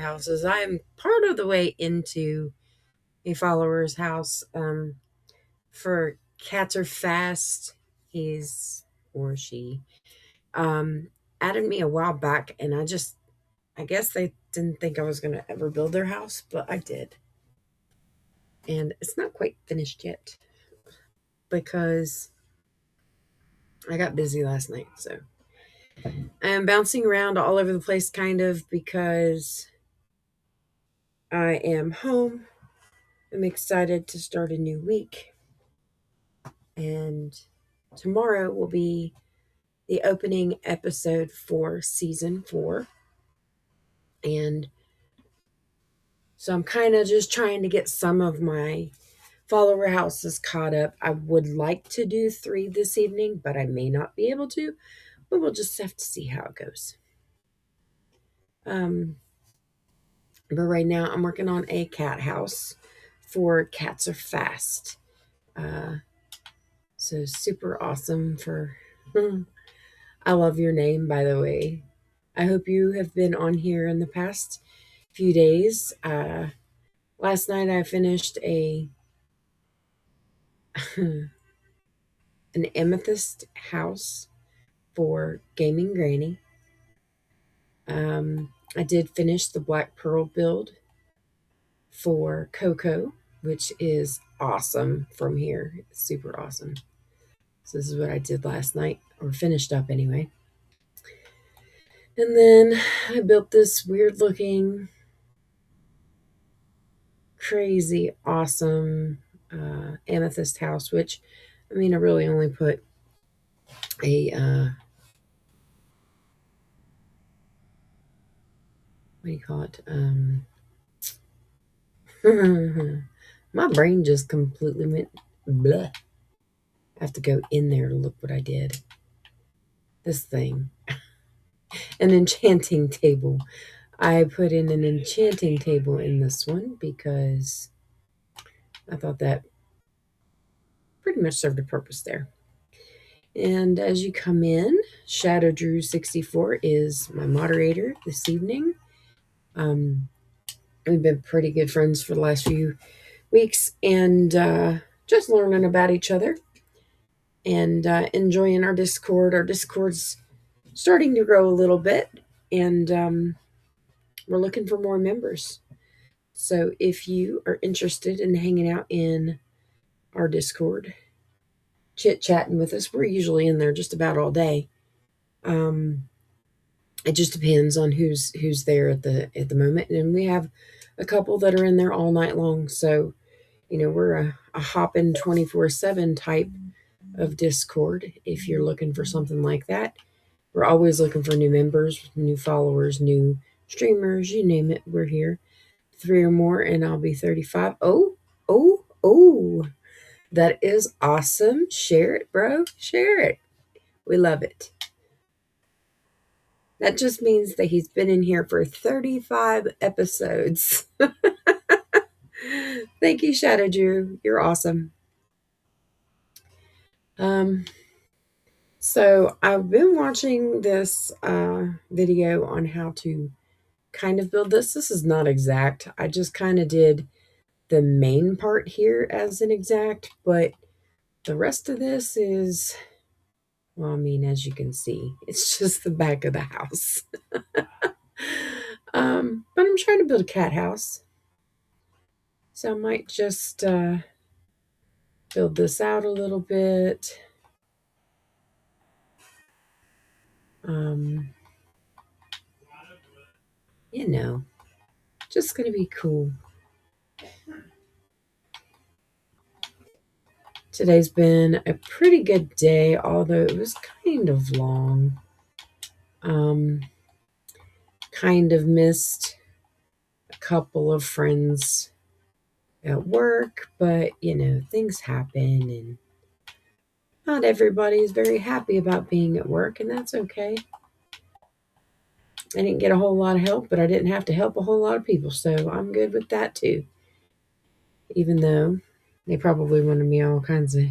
houses. I am part of the way into a follower's house. For Cats Are Fast, he's or she um, added me a while back, and I guess they didn't think I was going to ever build their house, but I did. And it's not quite finished yet because I got busy last night. So I'm bouncing around all over the place kind of because I am home. I'm excited to start a new week. And tomorrow will be the opening episode for season 4. And so I'm kind of just trying to get some of my follower houses caught up. I would like to do 3 this evening, but I may not be able to. But we'll just have to see how it goes. Um, but right now I'm working on a cat house for Cats Are Fast. Uh, so super awesome for. I love your name, by the way. I hope you have been on here in the past few days. Last night I finished an amethyst house for Gaming Granny. I did finish the Black Pearl build for Coco, which is awesome from here. It's super awesome. So this is what I did last night, or finished up anyway. And then I built this weird looking, crazy, awesome amethyst house, which, I mean, I really only put a, what do you call it? My brain just completely went bleh. I have to go in there to look what I did. This thing. An enchanting table. I put in an enchanting table in this one because I thought that pretty much served a purpose there. And as you come in, Shadow Drew 64 is my moderator this evening. We've been pretty good friends for the last few weeks and just learning about each other and enjoying our Discord. Our Discord's starting to grow a little bit, and we're looking for more members. So if you are interested in hanging out in our Discord, chit-chatting with us, we're usually in there just about all day. It just depends on who's there at the moment, and we have a couple that are in there all night long. So we're a hopping 24/7 type of Discord. If you're looking for something like that, we're always looking for new members, new followers, new streamers, you name it, we're here. 3 or more and I'll be 35. Oh, that is awesome. Share it, bro. Share it. We love it. That just means that he's been in here for 35 episodes. Thank you, Shadow Drew. You're awesome. So I've been watching this video on how to kind of build this. This is not exact. I just kind of did the main part here as an exact, but the rest of this is, well, I mean, as you can see, it's just the back of the house. But I'm trying to build a cat house. So I might just build this out a little bit. Just going to be cool. Today's been a pretty good day, although it was kind of long. Kind of missed a couple of friends at work, but things happen and not everybody is very happy about being at work, and that's okay. I didn't get a whole lot of help, but I didn't have to help a whole lot of people, so I'm good with that too. Even though they probably wanted all kinds of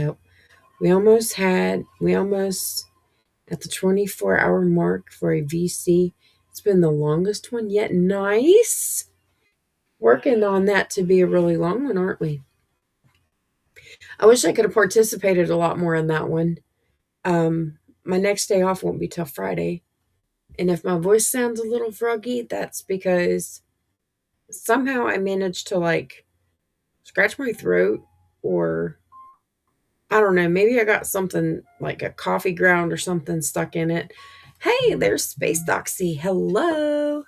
help. We almost at the 24-hour mark for a VC It's been the longest one yet. Nice. Working on that to be a really long one, aren't we? I wish I could have participated a lot more in that one. My next day off won't be till Friday. And if my voice sounds a little froggy, that's because somehow I managed to like scratch my throat, or I don't know, maybe I got something like a coffee ground or something stuck in it. Hey, there's Space Doxy. Hello.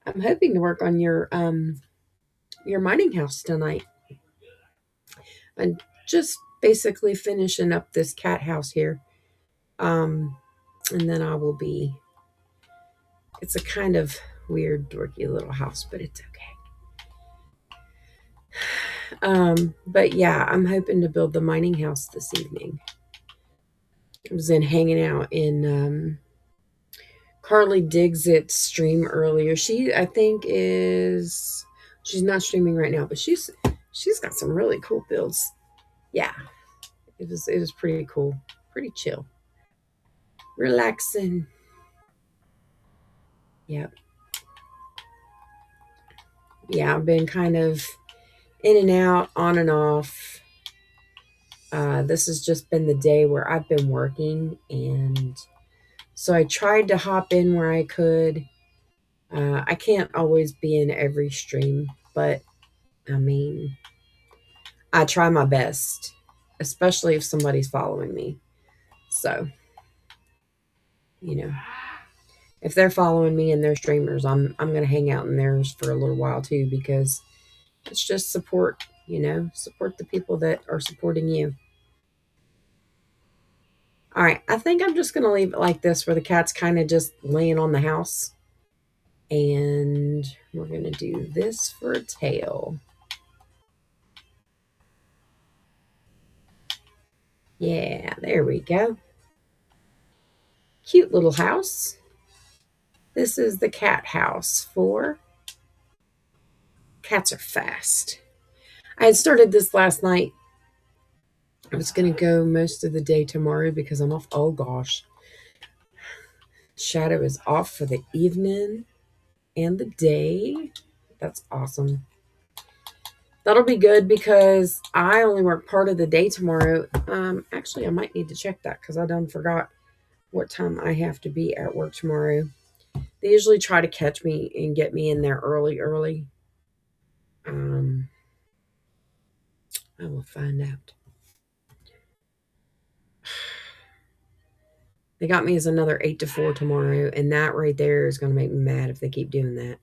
I'm hoping to work on your mining house tonight. I'm just basically finishing up this cat house here. Um and then I will be, it's a kind of weird dorky little house, but it's okay. But yeah, I'm hoping to build the mining house this evening. I was in hanging out in Carly Diggs' stream earlier. She, I think, is, she's not streaming right now, but she's got some really cool builds. Yeah, it was pretty cool, pretty chill, relaxing. Yeah, yeah. I've been kind of in and out, on and off. This has just been the day where I've been working, and so I tried to hop in where I could. I can't always be in every stream, but I mean, I try my best, especially if somebody's following me. So, you know, if they're following me and they're streamers, I'm gonna hang out in theirs for a little while too, because it's just support. Support the people that are supporting you. All right, I think I'm just gonna leave it like this, where the cat's kind of just laying on the house, and we're gonna do this for a tail. Yeah, there we go. Cute little house. This is the cat house for Cats Are Fast. I had started this last night. I was going to go most of the day tomorrow because I'm off. Oh gosh. Shadow is off for the evening and the day. That's awesome. That'll be good because I only work part of the day tomorrow. Actually, I might need to check that because I done forgot what time I have to be at work tomorrow. They usually try to catch me and get me in there early. Um, I will find out. They got me as another 8 to 4 tomorrow, and that right there is going to make me mad if they keep doing that,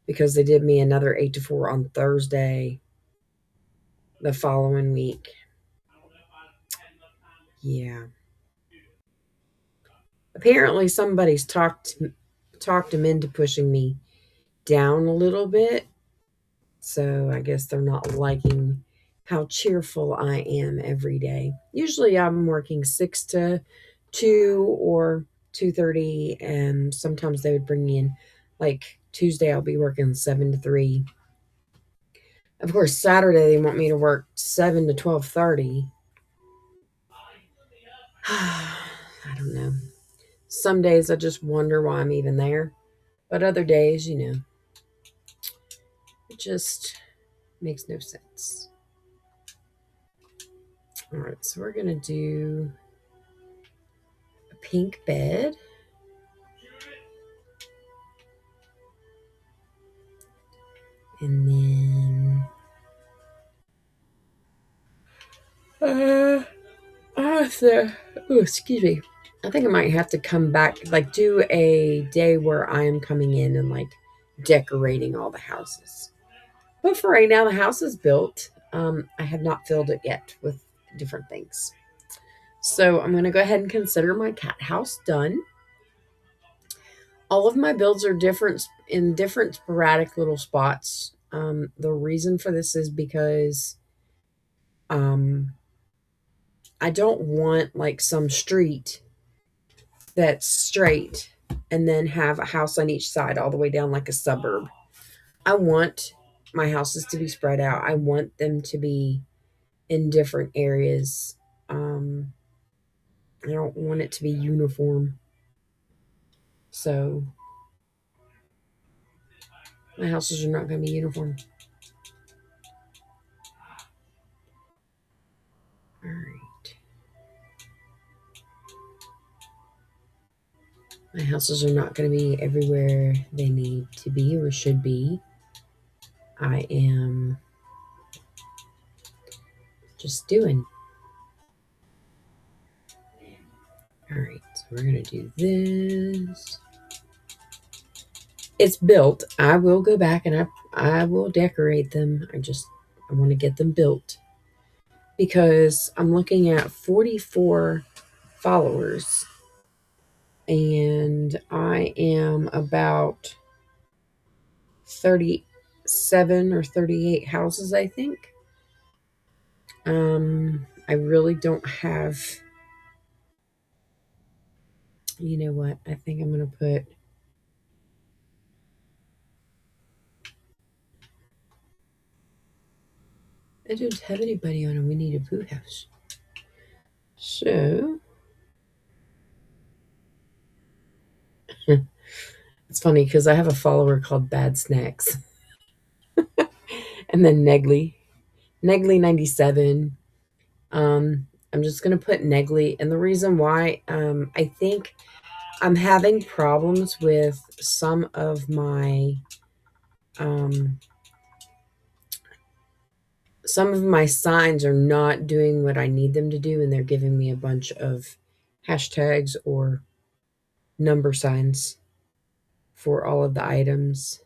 because they did me another 8 to 4 on Thursday the following week. Yeah. Apparently somebody's talked them into pushing me down a little bit. So I guess they're not liking how cheerful I am every day. Usually I'm working 6 to 2 or 2:30, and sometimes they would bring me in, like Tuesday I'll be working 7 to 3. Of course, Saturday they want me to work 7 to 12:30. I don't know. Some days I just wonder why I'm even there. But other days, it just makes no sense. All right, so we're going to do a pink bed. And then excuse me. I think I might have to come back, like do a day where I am coming in and like decorating all the houses. But for right now, the house is built. I have not filled it yet with different things. So I'm going to go ahead and consider my cat house done. All of my builds are different in different sporadic little spots. The reason for this is because I don't want like some street that's straight and then have a house on each side all the way down like a suburb. I want my houses to be spread out. I want them to be in different areas. I don't want it to be uniform. So My houses are not going to be uniform. All right. My houses are not going to be everywhere they need to be or should be. I am just doing. All right, so we're going to do this. It's built. I will go back and I will decorate them. I want to get them built because I'm looking at 44 followers and I am about 37 or 38 houses, I think. I really don't have, you know what? I think I'm going to put, I don't have anybody on a We Need a Poo house. So it's funny because I have a follower called Bad Snacks and then Negley 97. I'm just going to put Negley. And the reason why, I think I'm having problems with um, some of my signs are not doing what I need them to do, and they're giving me a bunch of hashtags or number signs for all of the items.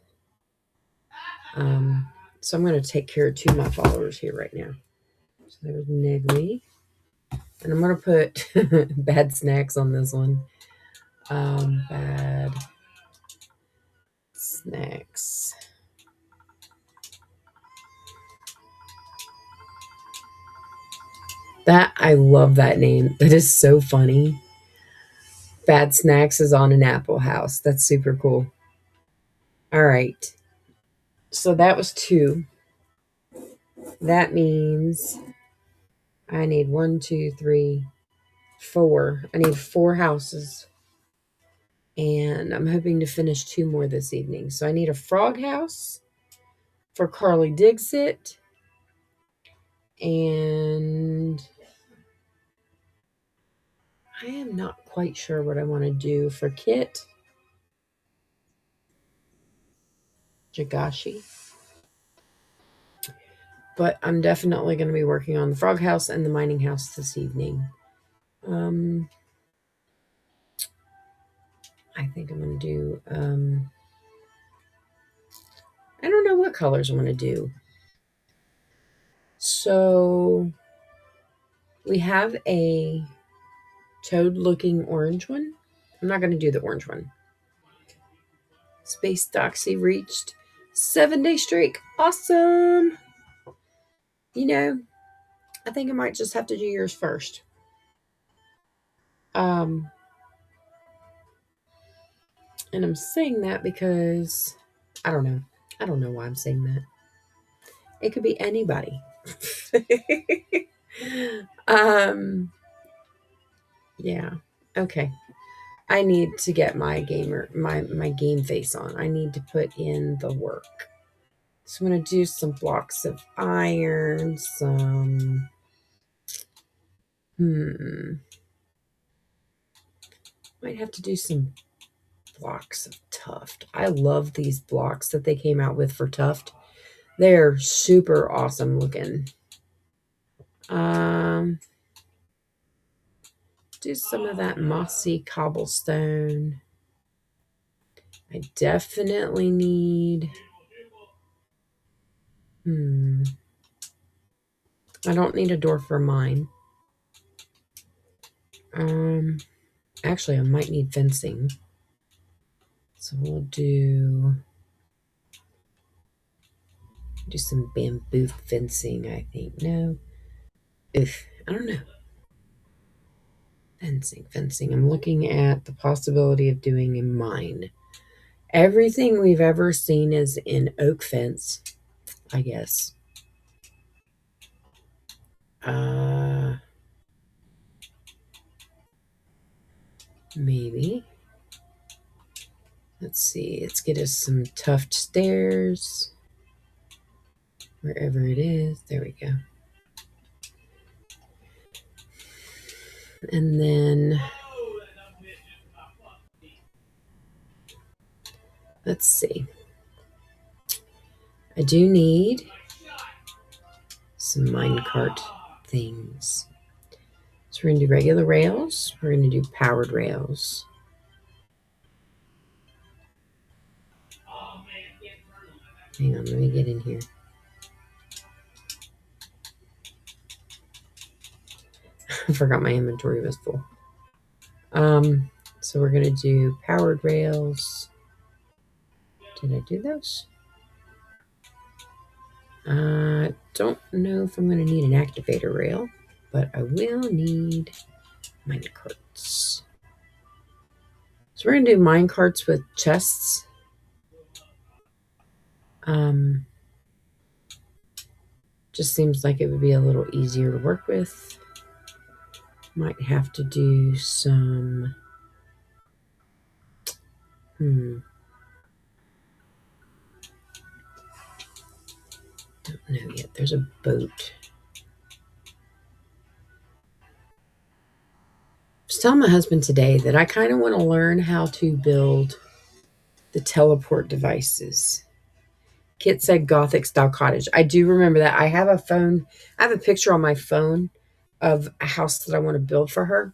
Um, so I'm going to take care of two of my followers here right now. So there's Negley. And I'm going to put Bad Snacks on this one. Bad Snacks. I love that name. That is so funny. Bad Snacks is on an apple house. That's super cool. All right. So that was two. That means I need one, two, three, four. I need four houses. And I'm hoping to finish two more this evening. So I need a frog house for Carly Dixit. And I am not quite sure what I want to do for Kit Jagashi. But I'm definitely going to be working on the frog house and the mining house this evening. I think I'm going to do, I don't know what colors I'm going to do. So we have a toad looking orange one. I'm not going to do the orange one. Space Doxy reached 7-day streak. Awesome. You know, I think I might just have to do yours first. And I'm saying that because I don't know. I don't know why I'm saying that. It could be anybody. Yeah. Okay. I need to get my game face on. I need to put in the work. So I'm going to do some blocks of iron, might have to do some blocks of tuft. I love these blocks that they came out with for tuft. They're super awesome looking. Do some of that mossy cobblestone. I definitely need, I don't need a door for mine. Actually, I might need fencing. So we'll do some bamboo fencing, I think. No. I don't know. Fencing. I'm looking at the possibility of doing a mine. Everything we've ever seen is in oak fence, I guess. Maybe. Let's Let's see. Let's get us some tuft stairs. Wherever it is. There we go. And then let's see. I do need some minecart things. So we're going to do regular rails. We're going to do powered rails. Hang on, let me get in here. I forgot my inventory was full. So we're going to do powered rails. Did I do those? I don't know if I'm going to need an activator rail, but I will need minecarts. So we're going to do minecarts with chests. Just seems like it would be a little easier to work with. Might have to do some... Don't know yet. There's a boat. I was telling my husband today that I kind of want to learn how to build the teleport devices. Kit said Gothic style cottage. I do remember that. I have a picture on my phone of a house that I want to build for her.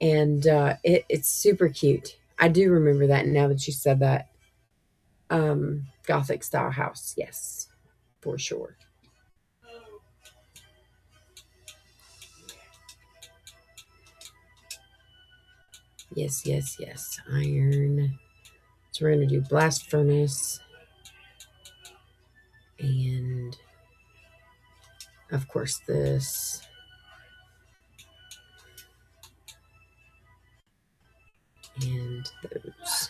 And it's super cute. I do remember that now that you said that. Gothic style house. Yes, for sure. Yes, yes, yes. Iron. So we're going to do blast furnace. And of course this. And those.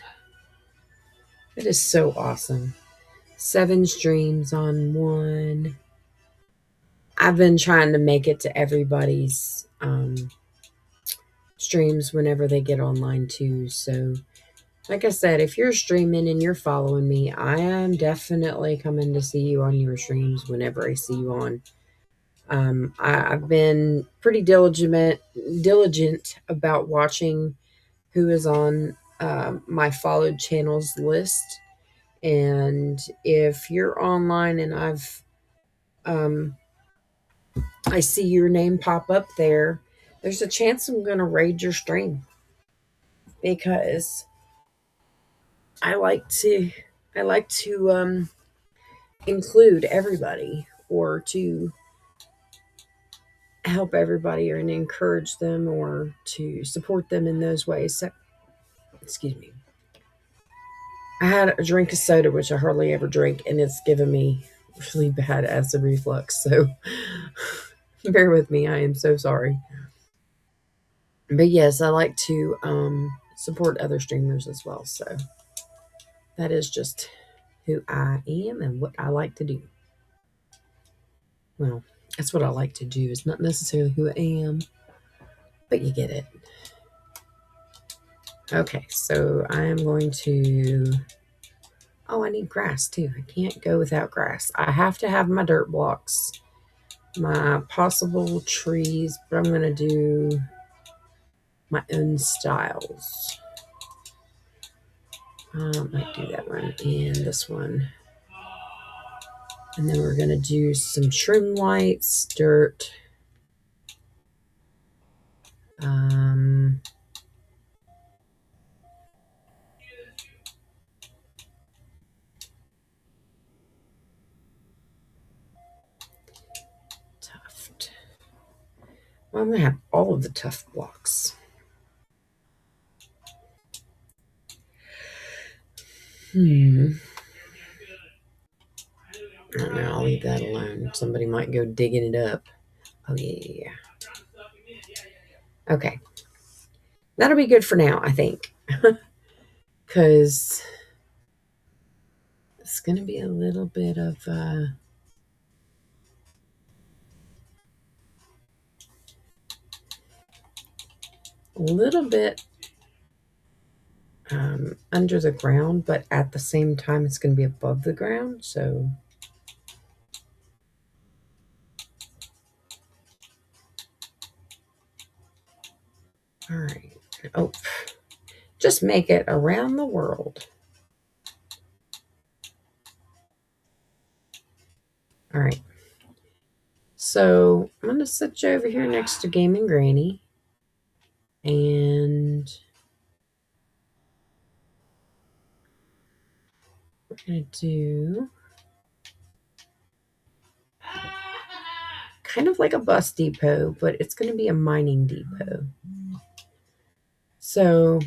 It is so awesome. 7 streams on one. I've been trying to make it to everybody's streams whenever they get online too. So like I said, if you're streaming and you're following me, I am definitely coming to see you on your streams whenever I see you on. I've been pretty diligent about watching who is on my followed channels list. And if you're online and I see your name pop up there, there's a chance I'm going to raid your stream because I like to include everybody or to help everybody and encourage them or to support them in those ways. So, excuse me. I had a drink of soda, which I hardly ever drink, and it's given me really bad acid reflux. So bear with me. I am so sorry. But yes, I like to support other streamers as well. So that is just who I am and what I like to do. Well, that's what I like to do. It's not necessarily who I am, but you get it. Okay, so I am going to... Oh, I need grass too. I can't go without grass. I have to have my dirt blocks, my possible trees, but I'm going to do my own styles. I might do that one and this one. And then we're going to do some trim whites, dirt. Tuft. Well, I'm going to have all of the tuft blocks. I don't know. I'll leave that alone. Somebody might go digging it up. Oh, yeah. Okay. That'll be good for now, I think. Because it's going to be a little bit of... a little bit under the ground, but at the same time, it's going to be above the ground. So, all right. Oh, just make it around the world. All right. So I'm going to sit you over here next to Gaming Granny. And we're going to do kind of like a bus depot, but it's going to be a mining depot. So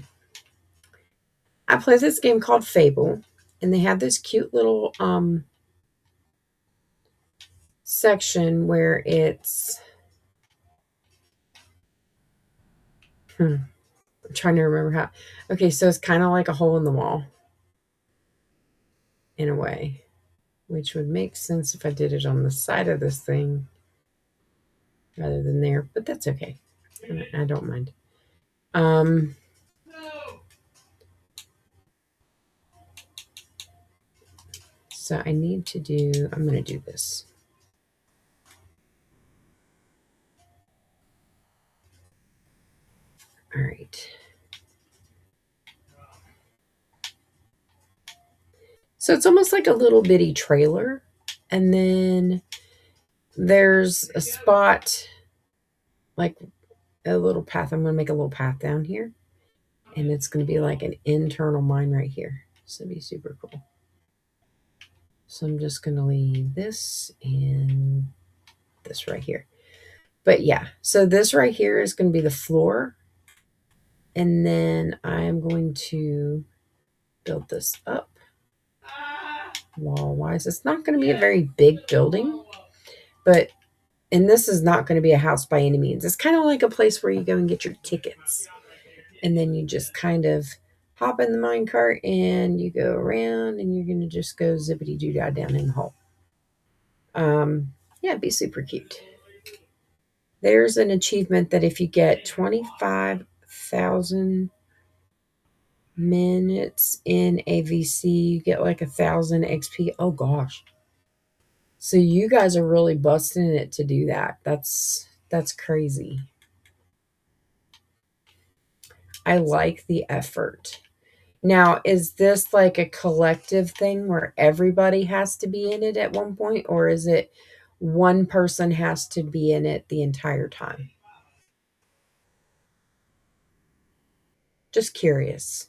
I play this game called Fable, and they have this cute little section where it's I'm trying to remember how. Okay, so it's kind of like a hole in the wall in a way, which would make sense if I did it on the side of this thing rather than there, but that's okay. I don't mind. Um, so I need to do, I'm going to do this. All right. So it's almost like a little bitty trailer. And then there's a spot, like a little path. I'm going to make a little path down here. And it's going to be like an internal mine right here. So it'd be super cool. So I'm just going to leave this and this right here. But yeah, so this right here is going to be the floor. And then I'm going to build this up wall wise. It's not going to be a very big building, but, and this is not going to be a house by any means. It's kind of like a place where you go and get your tickets. And then you just kind of hop in the minecart and you go around and you're going to just go zippity doo dah down in the hole. Yeah, it'd be super cute. There's an achievement that if you get 25,000 minutes in AVC, you get like 1,000 XP. Oh gosh. So you guys are really busting it to do that. That's crazy. I like the effort. Now, is this like a collective thing where everybody has to be in it at one point, or is it one person has to be in it the entire time? Just curious.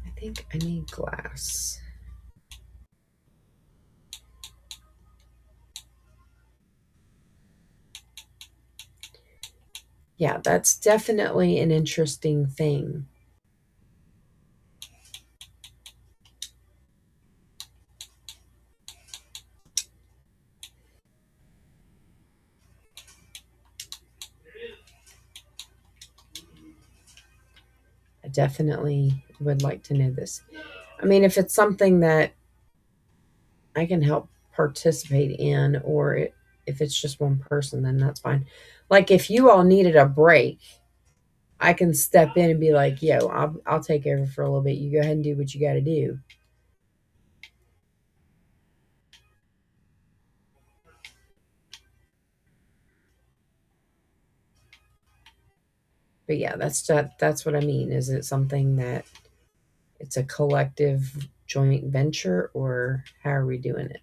I think I need glass. Yeah, that's definitely an interesting thing. I definitely would like to know this. I mean, if it's something that I can help participate in, or if it's just one person, then that's fine. Like if you all needed a break, I can step in and be like, "Yo, I'll take over for a little bit. You go ahead and do what you got to do." But yeah, that's what I mean. Is it something that it's a collective joint venture, or how are we doing it?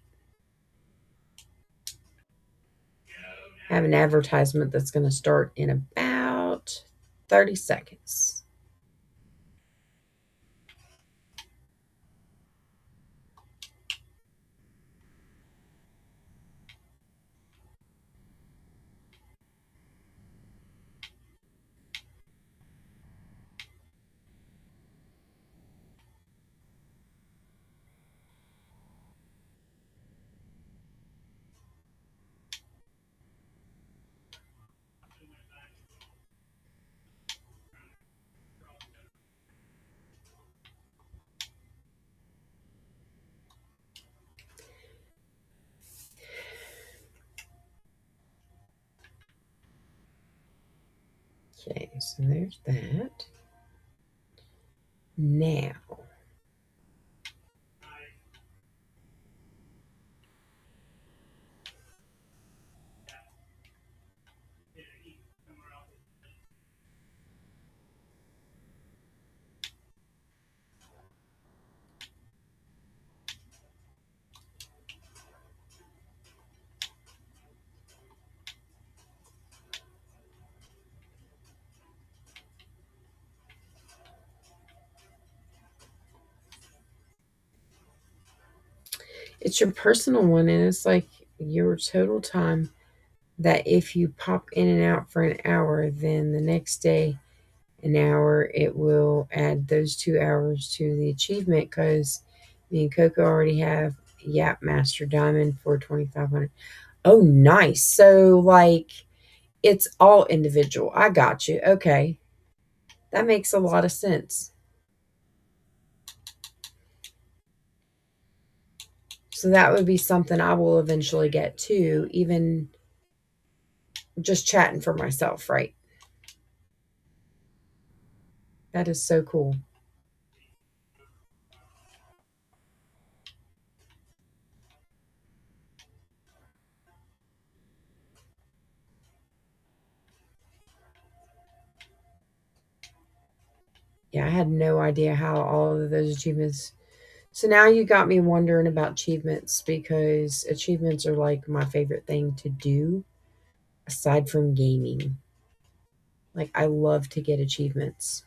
I have an advertisement that's going to start in about 30 seconds. So there's that. Now, it's your personal one, and it's like your total time that if you pop in and out for an hour, then the next day, an hour, it will add those 2 hours to the achievement because me and Coco already have Yap Master Diamond for 2,500. Oh, nice. So, like, it's all individual. I got you. Okay. That makes a lot of sense. So that would be something I will eventually get too, even just chatting for myself, right? That is so cool. Yeah, I had no idea how all of those achievements. So now you got me wondering about achievements because achievements are like my favorite thing to do aside from gaming. Like, I love to get achievements.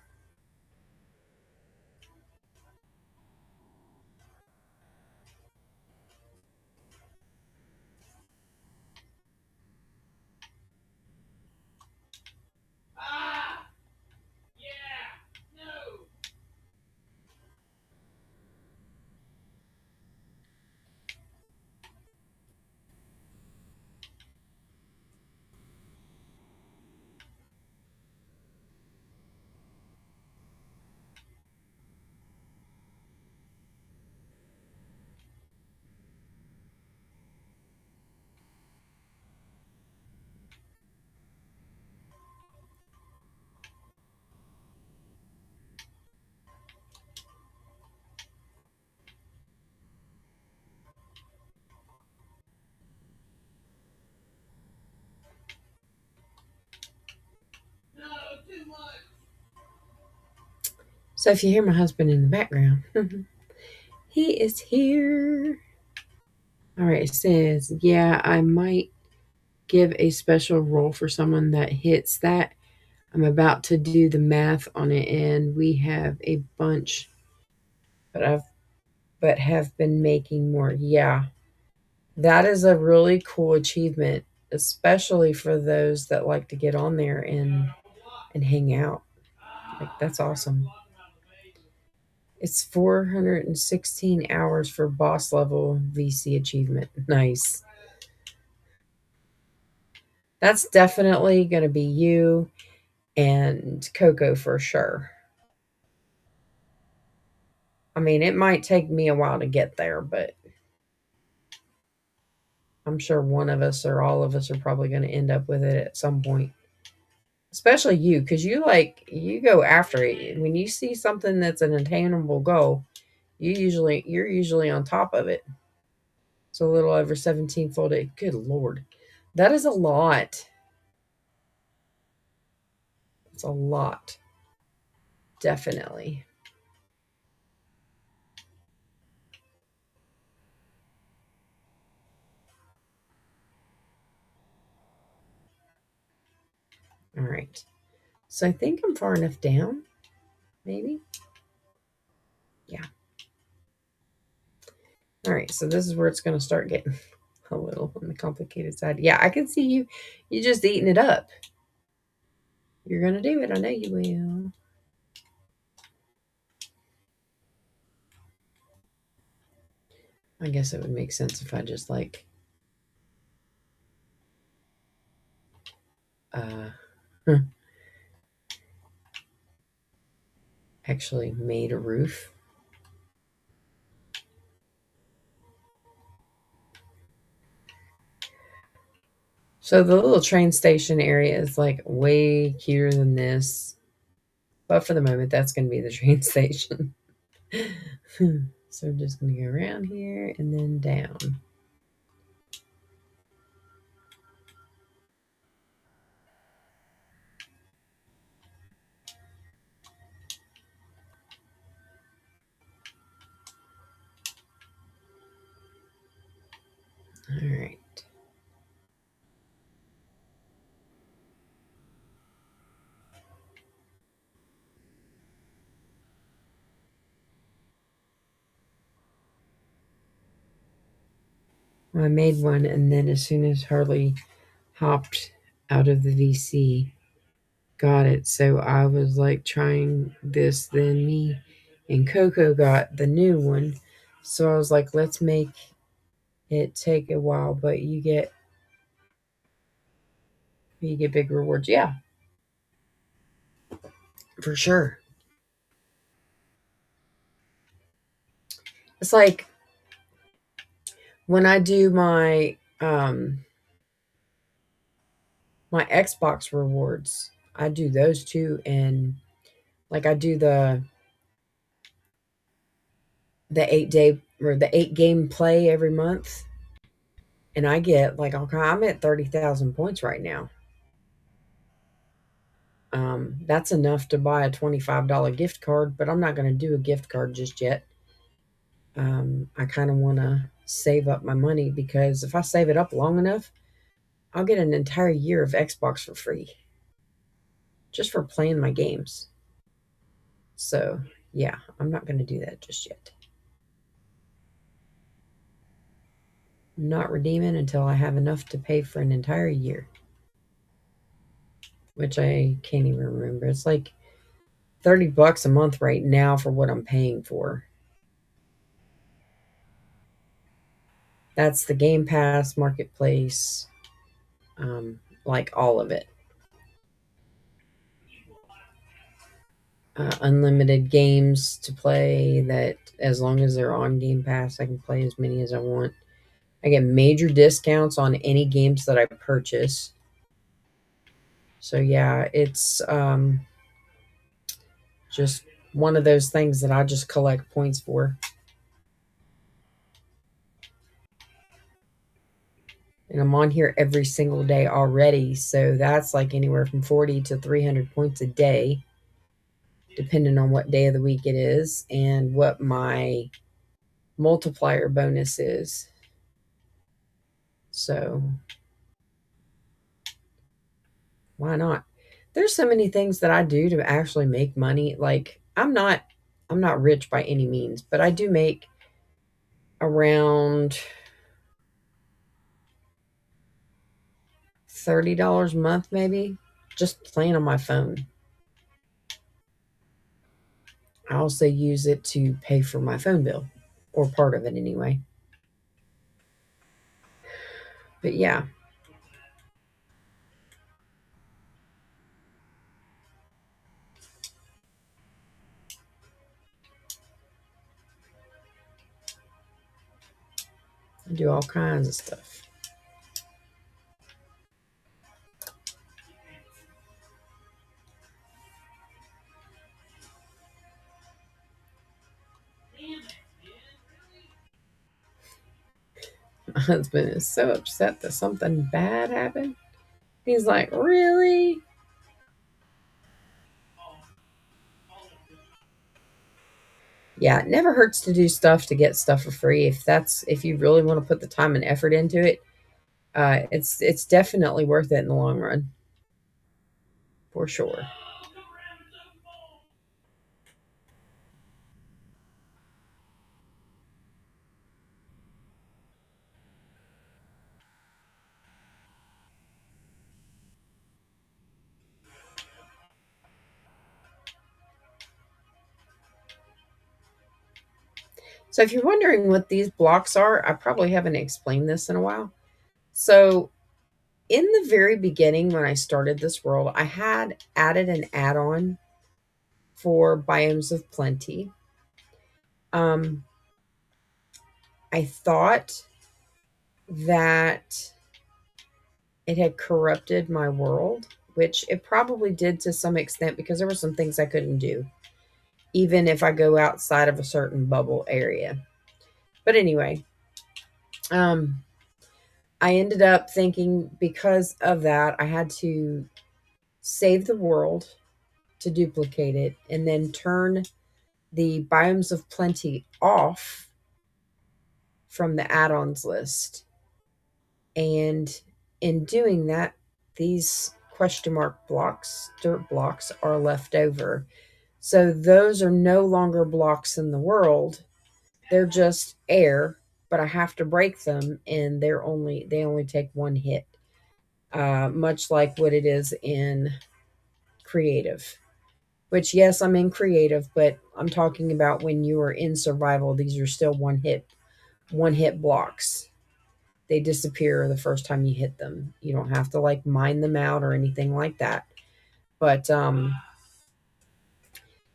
So if you hear my husband in the background, he is here. All right, it says, yeah, I might give a special role for someone that hits that. I'm about to do the math on it, and we have a bunch, but have been making more. Yeah, that is a really cool achievement, especially for those that like to get on there and hang out. Like, that's awesome. It's 416 hours for boss level VC achievement. Nice. That's definitely going to be you and Coco for sure. I mean, it might take me a while to get there, but I'm sure one of us or all of us are probably going to end up with it at some point. Especially you, because you go after it. When you see something that's an attainable goal, you're usually on top of it. It's a little over 17 folded. Good lord, that is a lot. It's a lot, definitely. All right, so I think I'm far enough down. Maybe, yeah. All right, so this is where it's going to start getting a little on the complicated side. Yeah, I can see you. You just eating it up. You're going to do it. I know you will. I guess it would make sense if I just like uh actually made a roof. So the little train station area is like way cuter than this. But for the moment, that's going to be the train station. So we're just going to go around here and then down. All right. Well, I made one, and then as soon as Harley hopped out of the VC, got it. So I was like trying this, then me and Coco got the new one. So I was like, let's make it take a while, but you get big rewards. Yeah, for sure. It's like when I do my Xbox rewards, I do those too, and like I do the 8 day or the 8 game play every month, and I get like I'm at 30,000 points right now. That's enough to buy a $25 gift card, but I'm not going to do a gift card just yet. I kind of want to save up my money because if I save it up long enough, I'll get an entire year of Xbox for free just for playing my games. So, yeah, I'm not going to do that just yet. I'm not redeeming until I have enough to pay for an entire year, which I can't even remember. It's like $30 a month right now for what I'm paying for. That's the Game Pass Marketplace, like all of it. Unlimited games to play that as long as they're on Game Pass, I can play as many as I want. I get major discounts on any games that I purchase. So yeah, it's just one of those things that I just collect points for. And I'm on here every single day already, so that's like anywhere from 40 to 300 points a day, depending on what day of the week it is and what my multiplier bonus is. So why not? There's so many things that I do to actually make money. Like I'm not rich by any means, but I do make around $30 a month maybe just playing on my phone. I also use it to pay for my phone bill, or part of it anyway. But yeah, I do all kinds of stuff. My husband is so upset that something bad happened. He's like, really? Yeah, it never hurts to do stuff to get stuff for free. If you really want to put the time and effort into it, it's definitely worth it in the long run, for sure. So if you're wondering what these blocks are, I probably haven't explained this in a while. So in the very beginning, when I started this world, I had added an add-on for biomes of plenty. Um, I thought that it had corrupted my world, which it probably did to some extent because there were some things I couldn't do, even if I go outside of a certain bubble area. But anyway, um, I ended up thinking because of that, I had to save the world to duplicate it and then turn the biomes of plenty off from the add ons list. And in doing that, these question mark blocks, dirt blocks, are left over. So those are no longer blocks in the world. They're just air, but I have to break them and they only take one hit. Much like what it is in creative. Which yes, I'm in creative, but I'm talking about when you are in survival, these are still one hit blocks. They disappear the first time you hit them. You don't have to like mine them out or anything like that. But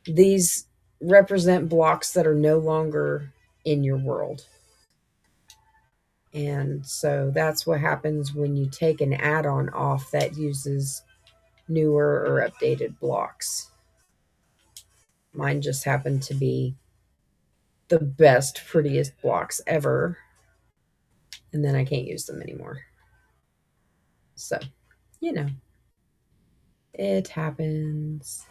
these represent blocks that are no longer in your world. And so that's what happens when you take an add on off that uses newer or updated blocks. Mine just happened to be the best, prettiest blocks ever. And then I can't use them anymore. So, you know, it happens.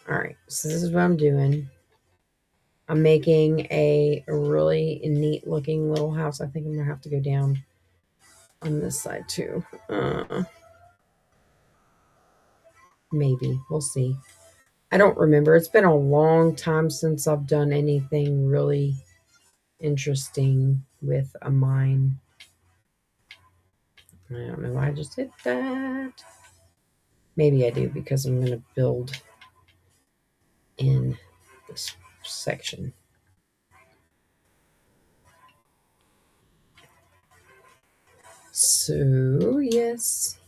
All right, so this is what I'm doing. I'm making a really neat looking little house. I think I'm gonna have to go down on this side too. Maybe we'll see. I don't remember. It's been a long time since I've done anything really interesting with a mine. I don't know why I just did that. Maybe I do because I'm going to build in this section. So, yes.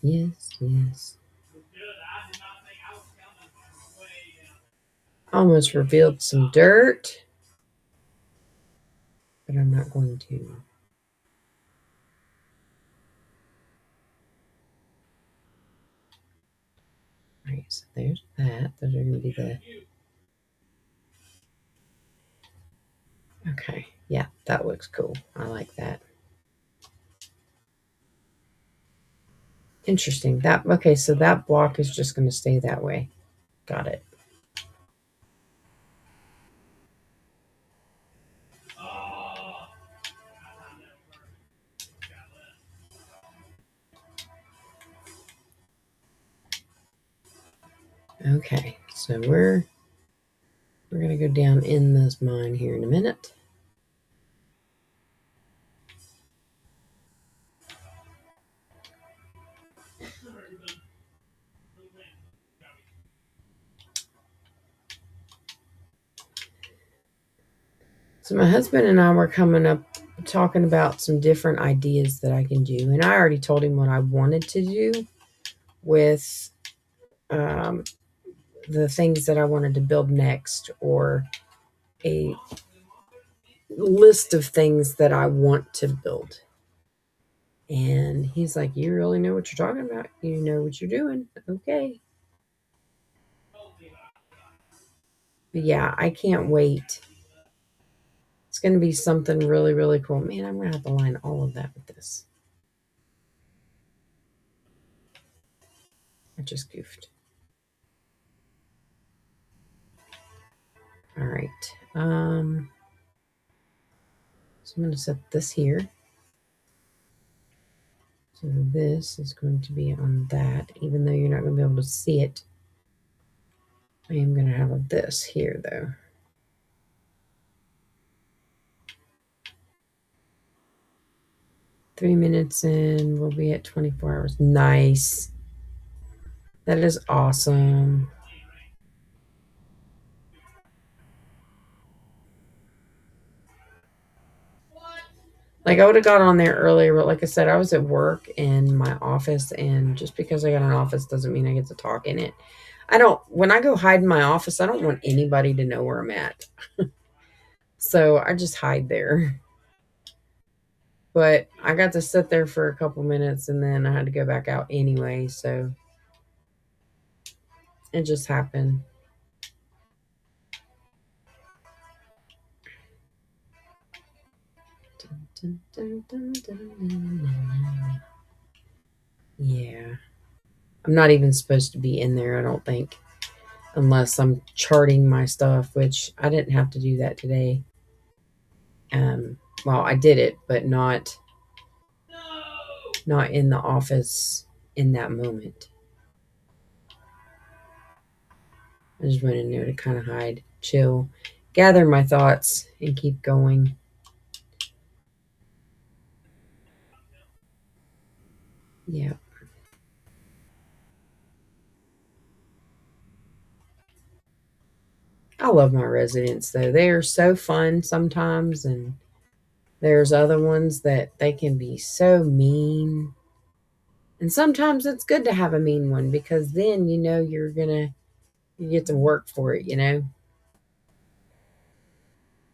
Almost revealed some dirt, but I'm not going to. All right, so there's that. Those are going to be the... Okay, yeah, that looks cool. I like that. Interesting. Okay, so that block is just going to stay that way. Got it. Okay, so we're going to go down in this mine here in a minute. So my husband and I were coming up talking about some different ideas that I can do, and I already told him what I wanted to do with the things that I wanted to build next, or a list of things that I want to build. And he's like, "You really know what you're talking about. You know what you're doing. Okay." But yeah, I can't wait. It's going to be something really, really cool. Man, I'm going to have to line all of that with this. I just goofed. All right. So I'm going to set this here. So this is going to be on that, even though you're not going to be able to see it. I am going to have this here, though. Three minutes in, we'll be at 24 hours. Nice. That is awesome. Like, I would have got on there earlier, but like I said, I was at work in my office, and just because I got an office doesn't mean I get to talk in it. When I go hide in my office, I don't want anybody to know where I'm at. So I just hide there. But I got to sit there for a couple minutes and then I had to go back out anyway. So it just happened. Dun, dun, dun, dun, dun, dun. Yeah. I'm not even supposed to be in there, I don't think, unless I'm charting my stuff, which I didn't have to do that today. Well, I did it, but not in the office in that moment. I just went in there to kind of hide, chill, gather my thoughts, and keep going. Yeah. I love my residents though. They are so fun sometimes, and there's other ones that they can be so mean. And sometimes it's good to have a mean one because then you know you get to work for it, you know.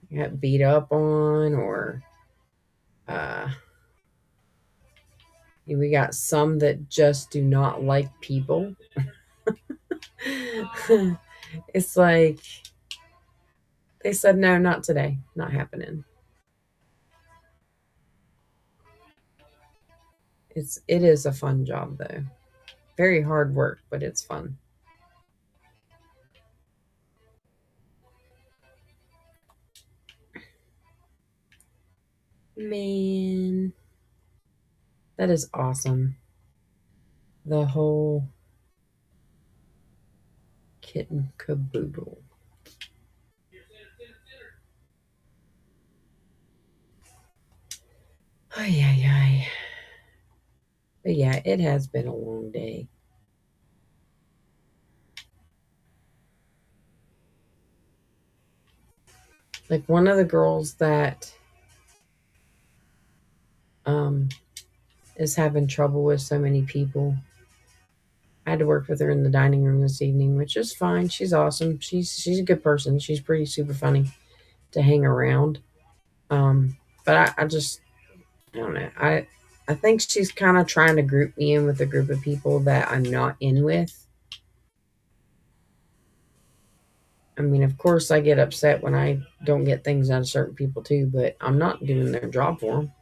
You get beat up on or uh we got some that just do not like people. It's like they said no, not today, not happening. It is a fun job though. Very hard work, but it's fun. Man, that is awesome. The whole kitten caboodle. Ay, ay, ay. But yeah, it has been a long day. Like one of the girls that um, is having trouble with so many people. I had to work with her in the dining room this evening, which is fine. She's awesome. She's a good person. She's pretty super funny to hang around. But I just I don't know. I think she's kind of trying to group me in with a group of people that I'm not in with. I mean, of course, I get upset when I don't get things out of certain people too, but I'm not doing their job for them.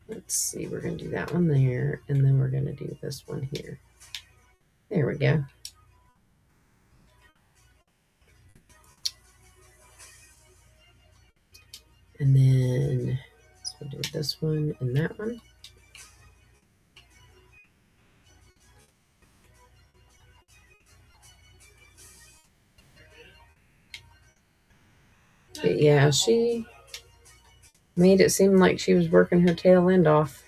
Let's see. We're going to do that one there, and then we're going to do this one here. There we go. And then so we'll do this one and that one. But yeah, she made it seem like she was working her tail end off.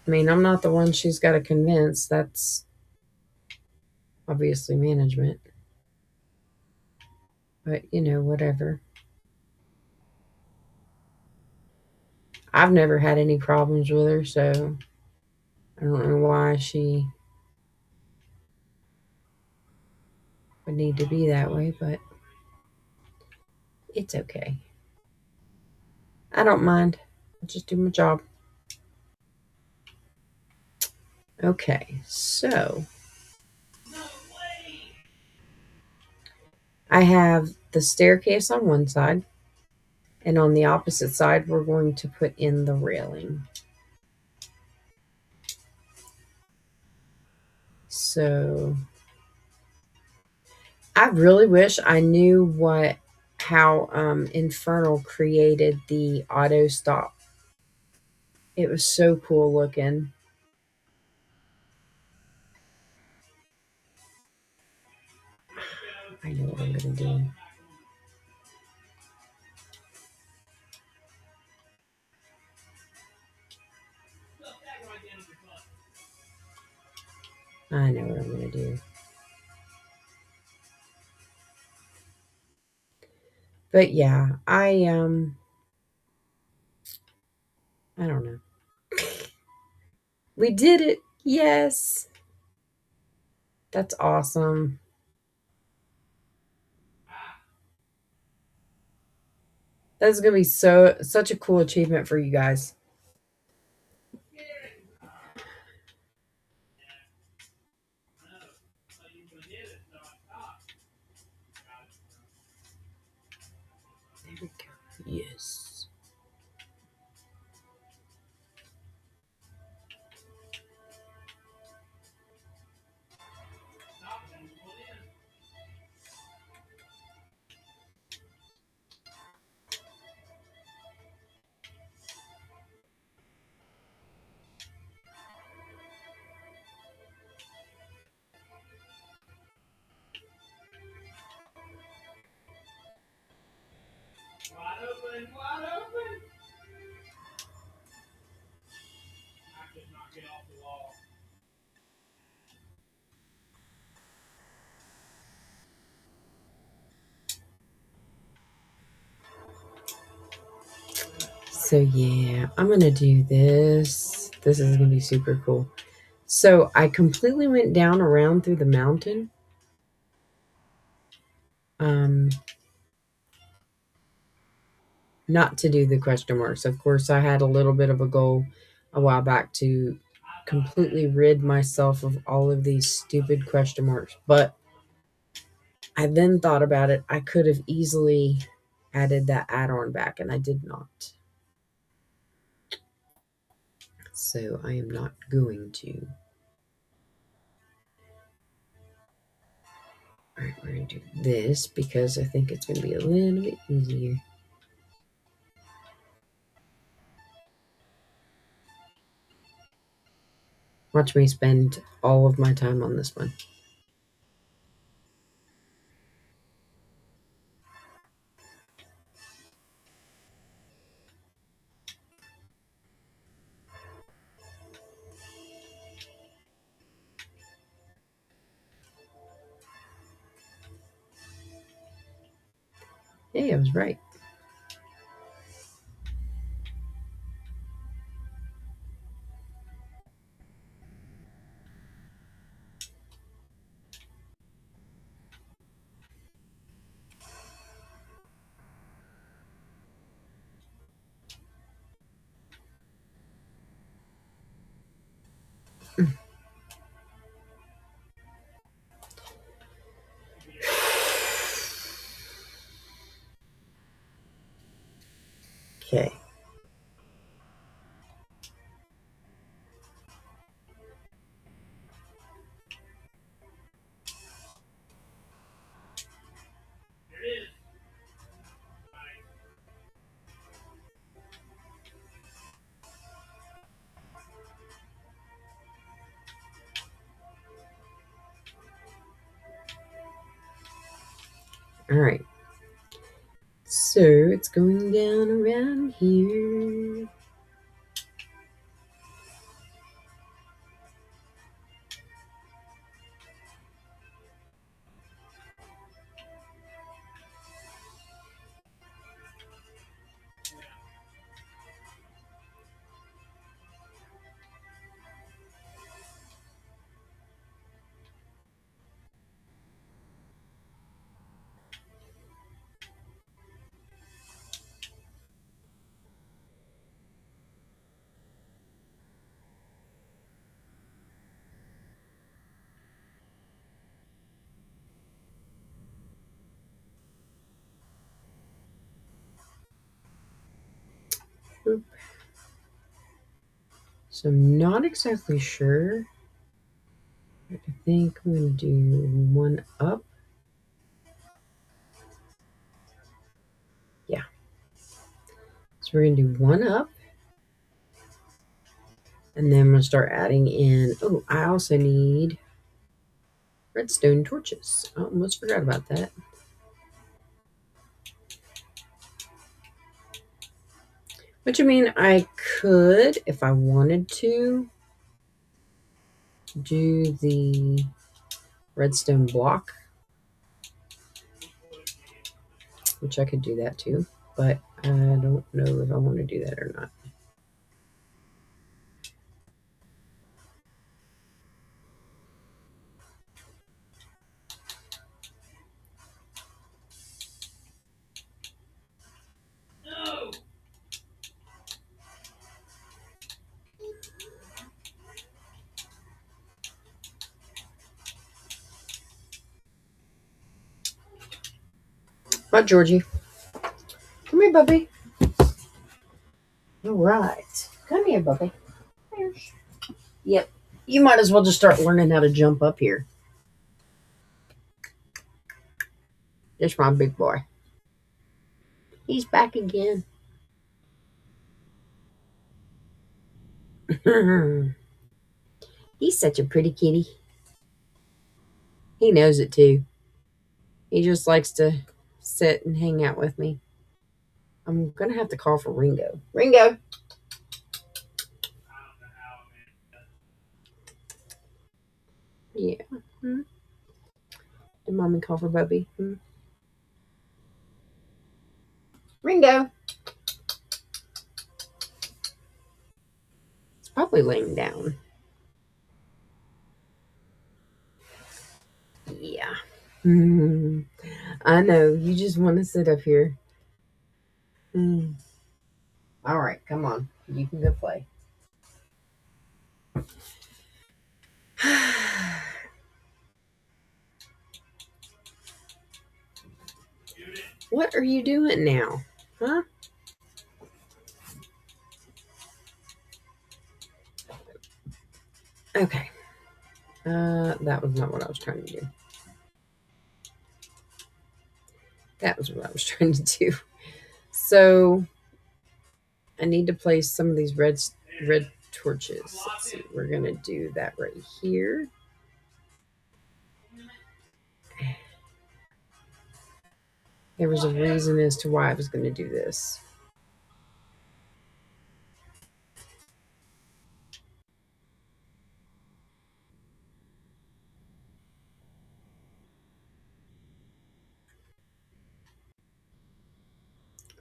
I mean, I'm not the one she's got to convince. That's obviously management. But, whatever. I've never had any problems with her, so I don't know why she would need to be that way, but it's okay. I don't mind. I'll just do my job. Okay, so I have the staircase on one side, and on the opposite side, we're going to put in the railing. So I really wish I knew how Infernal created the auto stop. It was so cool looking. I know what I'm gonna do. I know what I'm gonna do. But yeah, I don't know. We did it. Yes. That's awesome. That's gonna be such a cool achievement for you guys. There we go. Yes. So yeah, I'm gonna do this. This is gonna be super cool. So I completely went down around through the mountain. Um, not to do the question marks. Of course, I had a little bit of a goal a while back to completely rid myself of all of these stupid question marks. But I then thought about it. I could have easily added that add-on back, and I did not. So I am not going to. All right, we're going to do this because I think it's going to be a little bit easier. Watch me spend all of my time on this one. Hey, I was right. Okay. All right. So it's going down around here. Oop. So I'm not exactly sure. I think I'm going to do one up. Yeah. So we're going to do one up. And then I'm going to start adding in. Oh, I also need redstone torches. I almost forgot about that. Which I mean, I could, if I wanted to, do the redstone block, which I could do that too. But I don't know if I want to do that or not. Hi, Georgie. Come here, Bubby. All right. Come here, Bubby. Yep. You might as well just start learning how to jump up here. There's my big boy. He's back again. He's such a pretty kitty. He knows it too. He just likes to sit and hang out with me. I'm going to have to call for Ringo. Ringo! Yeah. Hmm? Did mommy call for Bubby? Hmm? Ringo! He's probably laying down. Yeah. I know. You just want to sit up here. All right. Come on. You can go play. What are you doing now? Huh? Okay. That was not what I was trying to do. That was what I was trying to do. So I need to place some of these red torches. Let's see. We're gonna do that right here. There was a reason as to why I was going to do this.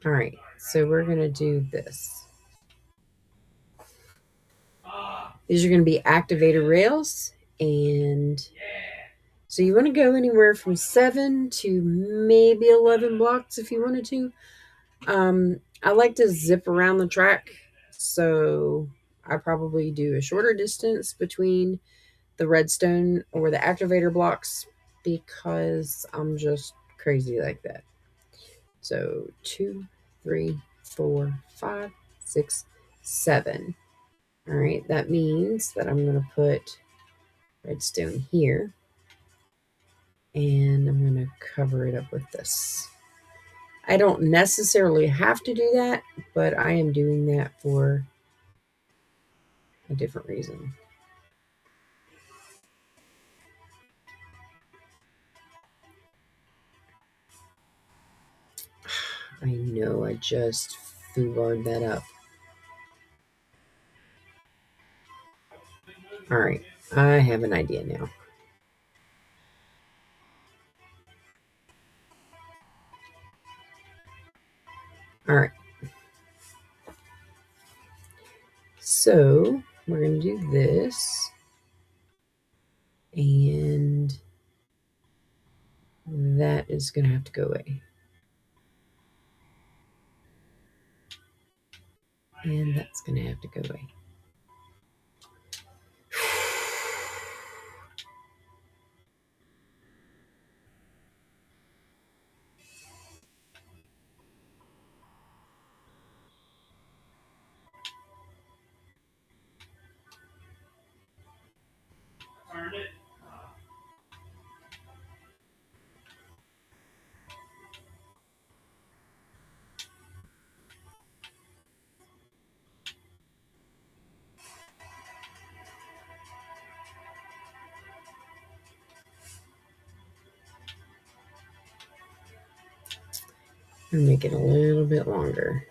All right, so we're going to do this. These are going to be activator rails, and so you want to go anywhere from 7 to maybe 11 blocks if you wanted to. I like to zip around the track, so I probably do a shorter distance between the redstone or the activator blocks because I'm just crazy like that. So 2, 3, 4, 5, 6, 7. All right, that means that I'm going to put redstone here, and I'm going to cover it up with this. I don't necessarily have to do that, but I am doing that for a different reason. I know, I just foobarred that up. All right, I have an idea now. All right. So we're going to do this. And that is going to have to go away. And that's going to have to go away. And make it a little bit longer.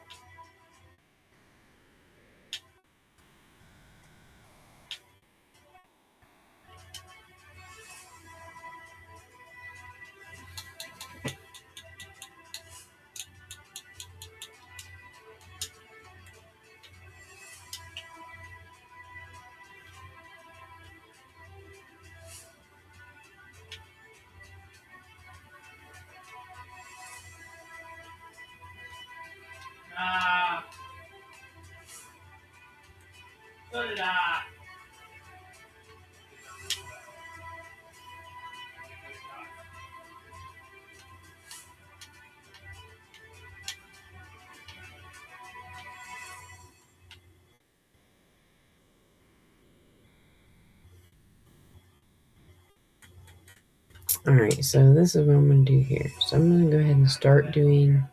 Alright, so this is what I'm going to do here. So I'm going to go ahead and start doing...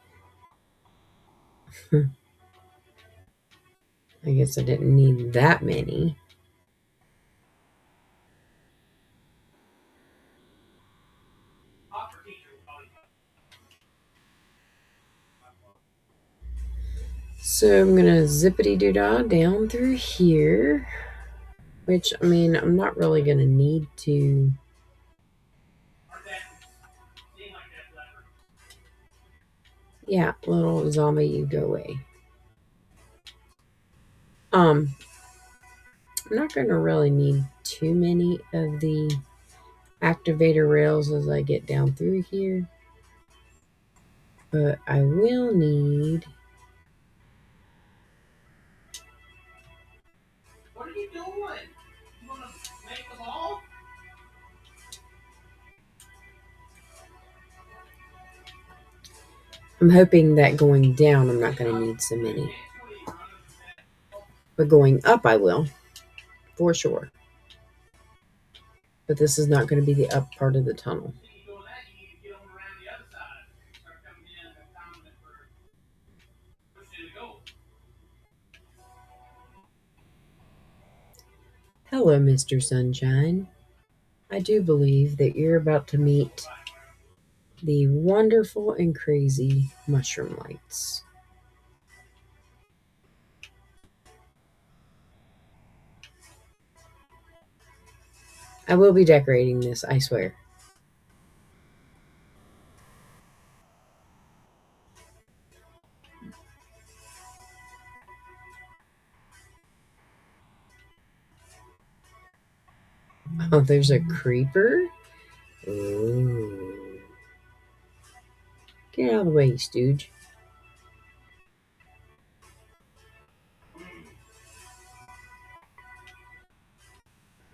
I guess I didn't need that many. So I'm going to zippity-doo-dah down through here. Which, I mean, I'm not really going to need to... Yeah, little zombie, you go away. I'm not going to really need too many of the activator rails as I get down through here. But I will need... What are you doing? You want to make the law? I'm hoping that going down, I'm not going to need so many. But going up, I will. For sure. But this is not going to be the up part of the tunnel. Hello, Mr. Sunshine. I do believe that you're about to meet the wonderful and crazy mushroom lights. I will be decorating this, I swear. Oh, there's a creeper? Ooh. Get out of the way, stooge.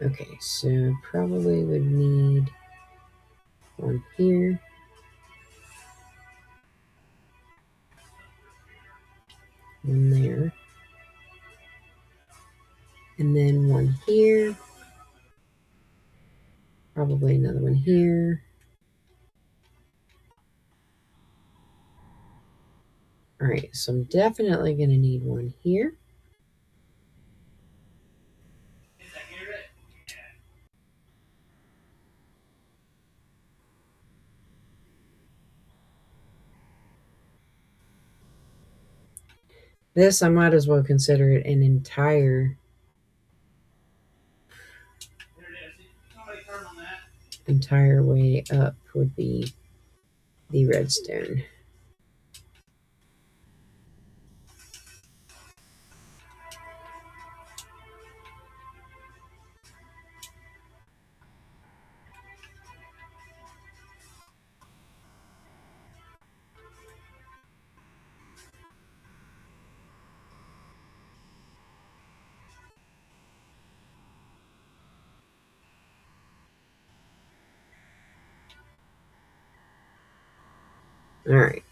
Okay, so probably would need one here. One there. And then one here. Probably another one here. Alright, so I'm definitely going to need one here. This, I might as well consider it an entire way up would be the redstone. Alright.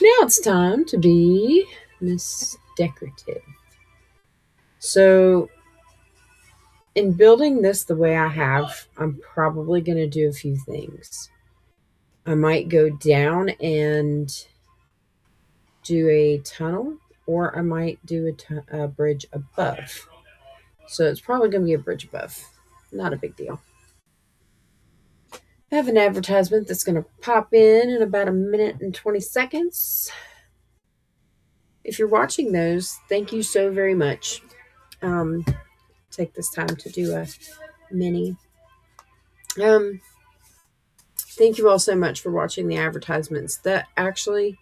Now it's time to be Miss Decorative. So, in building this the way I have, I'm probably going to do a few things. I might go down and do a tunnel, or I might do a bridge above. So it's probably going to be a bridge above. Not a big deal. I have an advertisement that's going to pop in about 1 minute and 20 seconds. If you're watching those, thank you so very much. Take this time to do a mini. Thank you all so much for watching the advertisements. That actually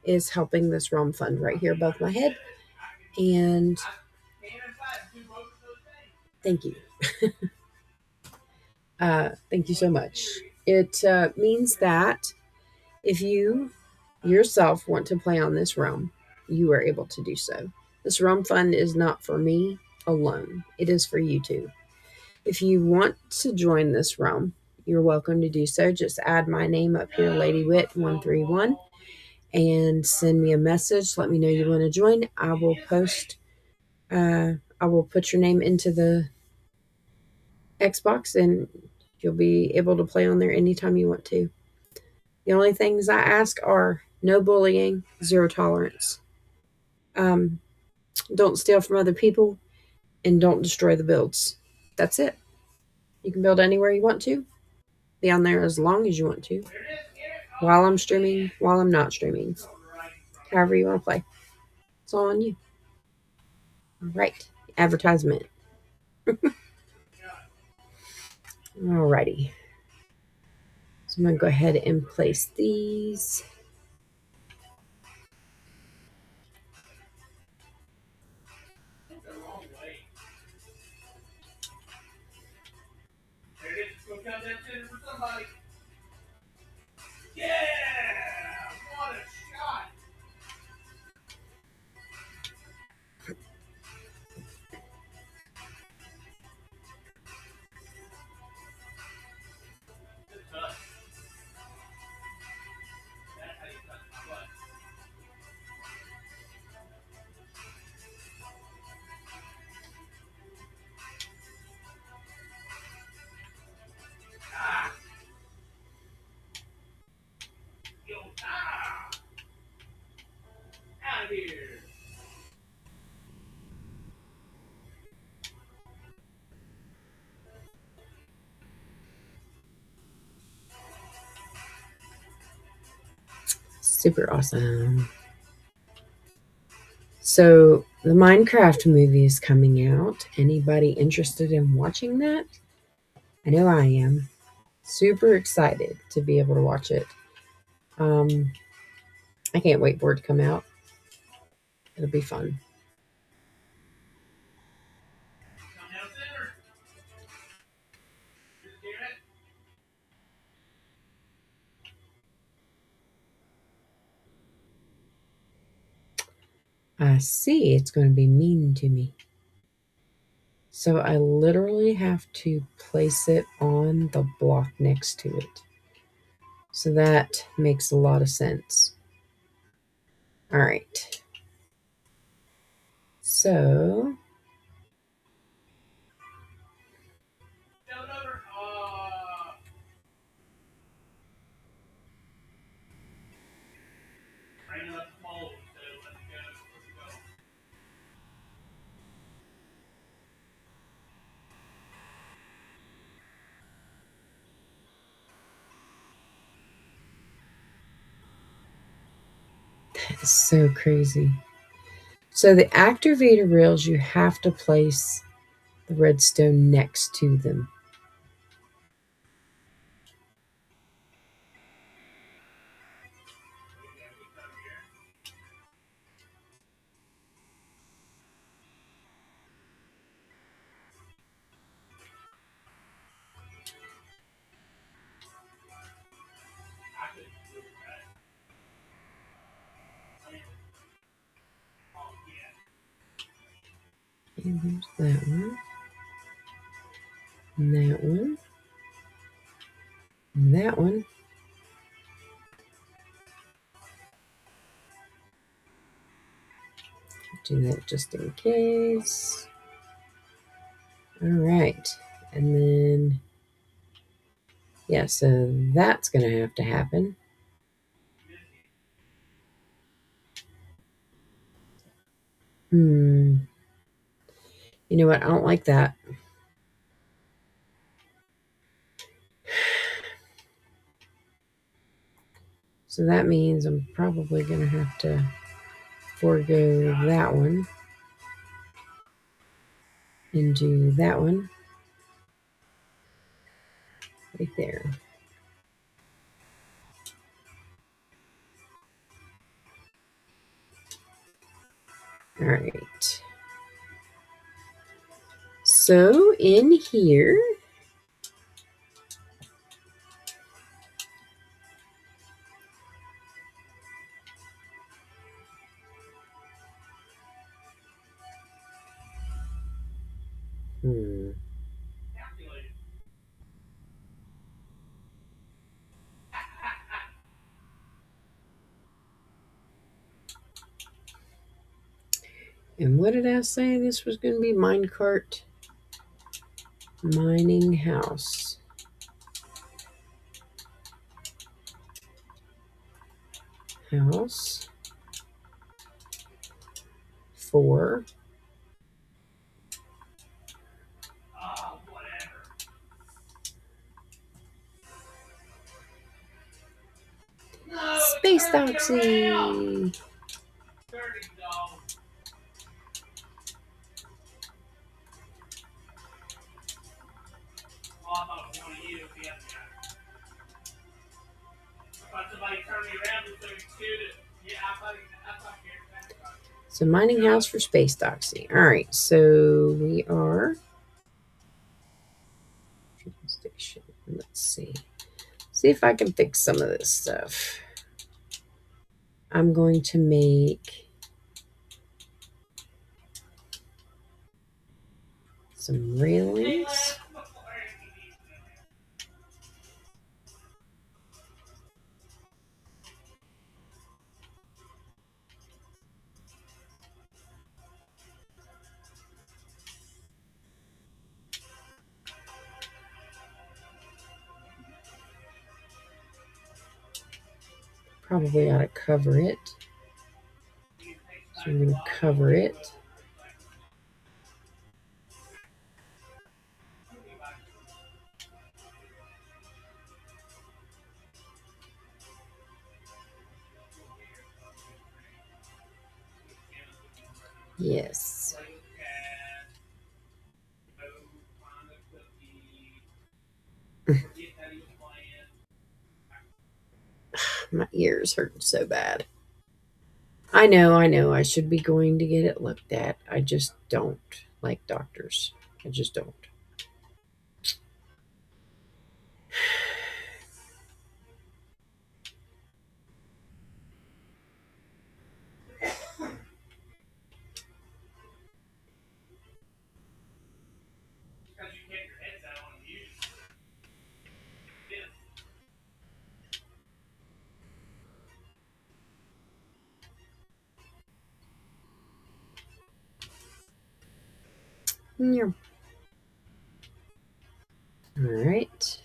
is helping this realm fund right here above my head. And thank you. Thank you so much. It means that if you yourself want to play on this realm, you are able to do so. This realm fund is not for me alone. It is for you too. If you want to join this realm, you're welcome to do so. Just add my name up here, LadyWit131, and send me a message. Let me know you want to join. I will post. I will put your name into the Xbox, and You'll be able to play on there anytime you want to. The only things I ask are no bullying, zero tolerance. Um, don't steal from other people, and don't destroy the builds. That's it. You can build anywhere you want to, be on there as long as you want to, while I'm streaming, while I'm not streaming, however you want to play. It's all on you. All right. Advertisement. Alrighty. So I'm going to go ahead and place these. There it is. Go count that center for somebody. Yeah! What a shot! Good touch. That's how you touch my butt. Ah! Yo, ah! Out of here! Super awesome. So the Minecraft movie is coming out. Anybody interested in watching that? I know I am. Super excited to be able to watch it. I can't wait for it to come out. It'll be fun. Come down center. Just get it. I see it's going to be mean to me. So I literally have to place it on the block next to it. So that makes a lot of sense. All right. So Down over. Bring up the pole instead of letting it go. Let it go. that is so crazy. So the activator rails, you have to place the redstone next to them. I couldn't do that. I mean, oh, yeah. And there's that one. And that one. And that one. Do that just in case. All right. And then, yeah, so that's going to have to happen. You know what? I don't like that. So that means I'm probably going to have to forego that one and do that one right there. All right. So in here, Calculated. and what did I say this was going to be? Minecart mining house. house for Oh, whatever. No, it's Space turning around. Doxy. Dirty dog. Oh, I thought it was one of you. The other guy. I thought somebody turned me around so they could shoot it. Yeah, I thought you were back. So mining house for Space Doxy. All right, so we are station. Let's see. See if I can fix some of this stuff. I'm going to make some railings. Probably ought to cover it. So I'm going to cover it. Yes. My ears hurt so bad. I know. I should be going to get it looked at. I just don't like doctors. I just don't. Because you kept your heads out on the music. Yeah. All right.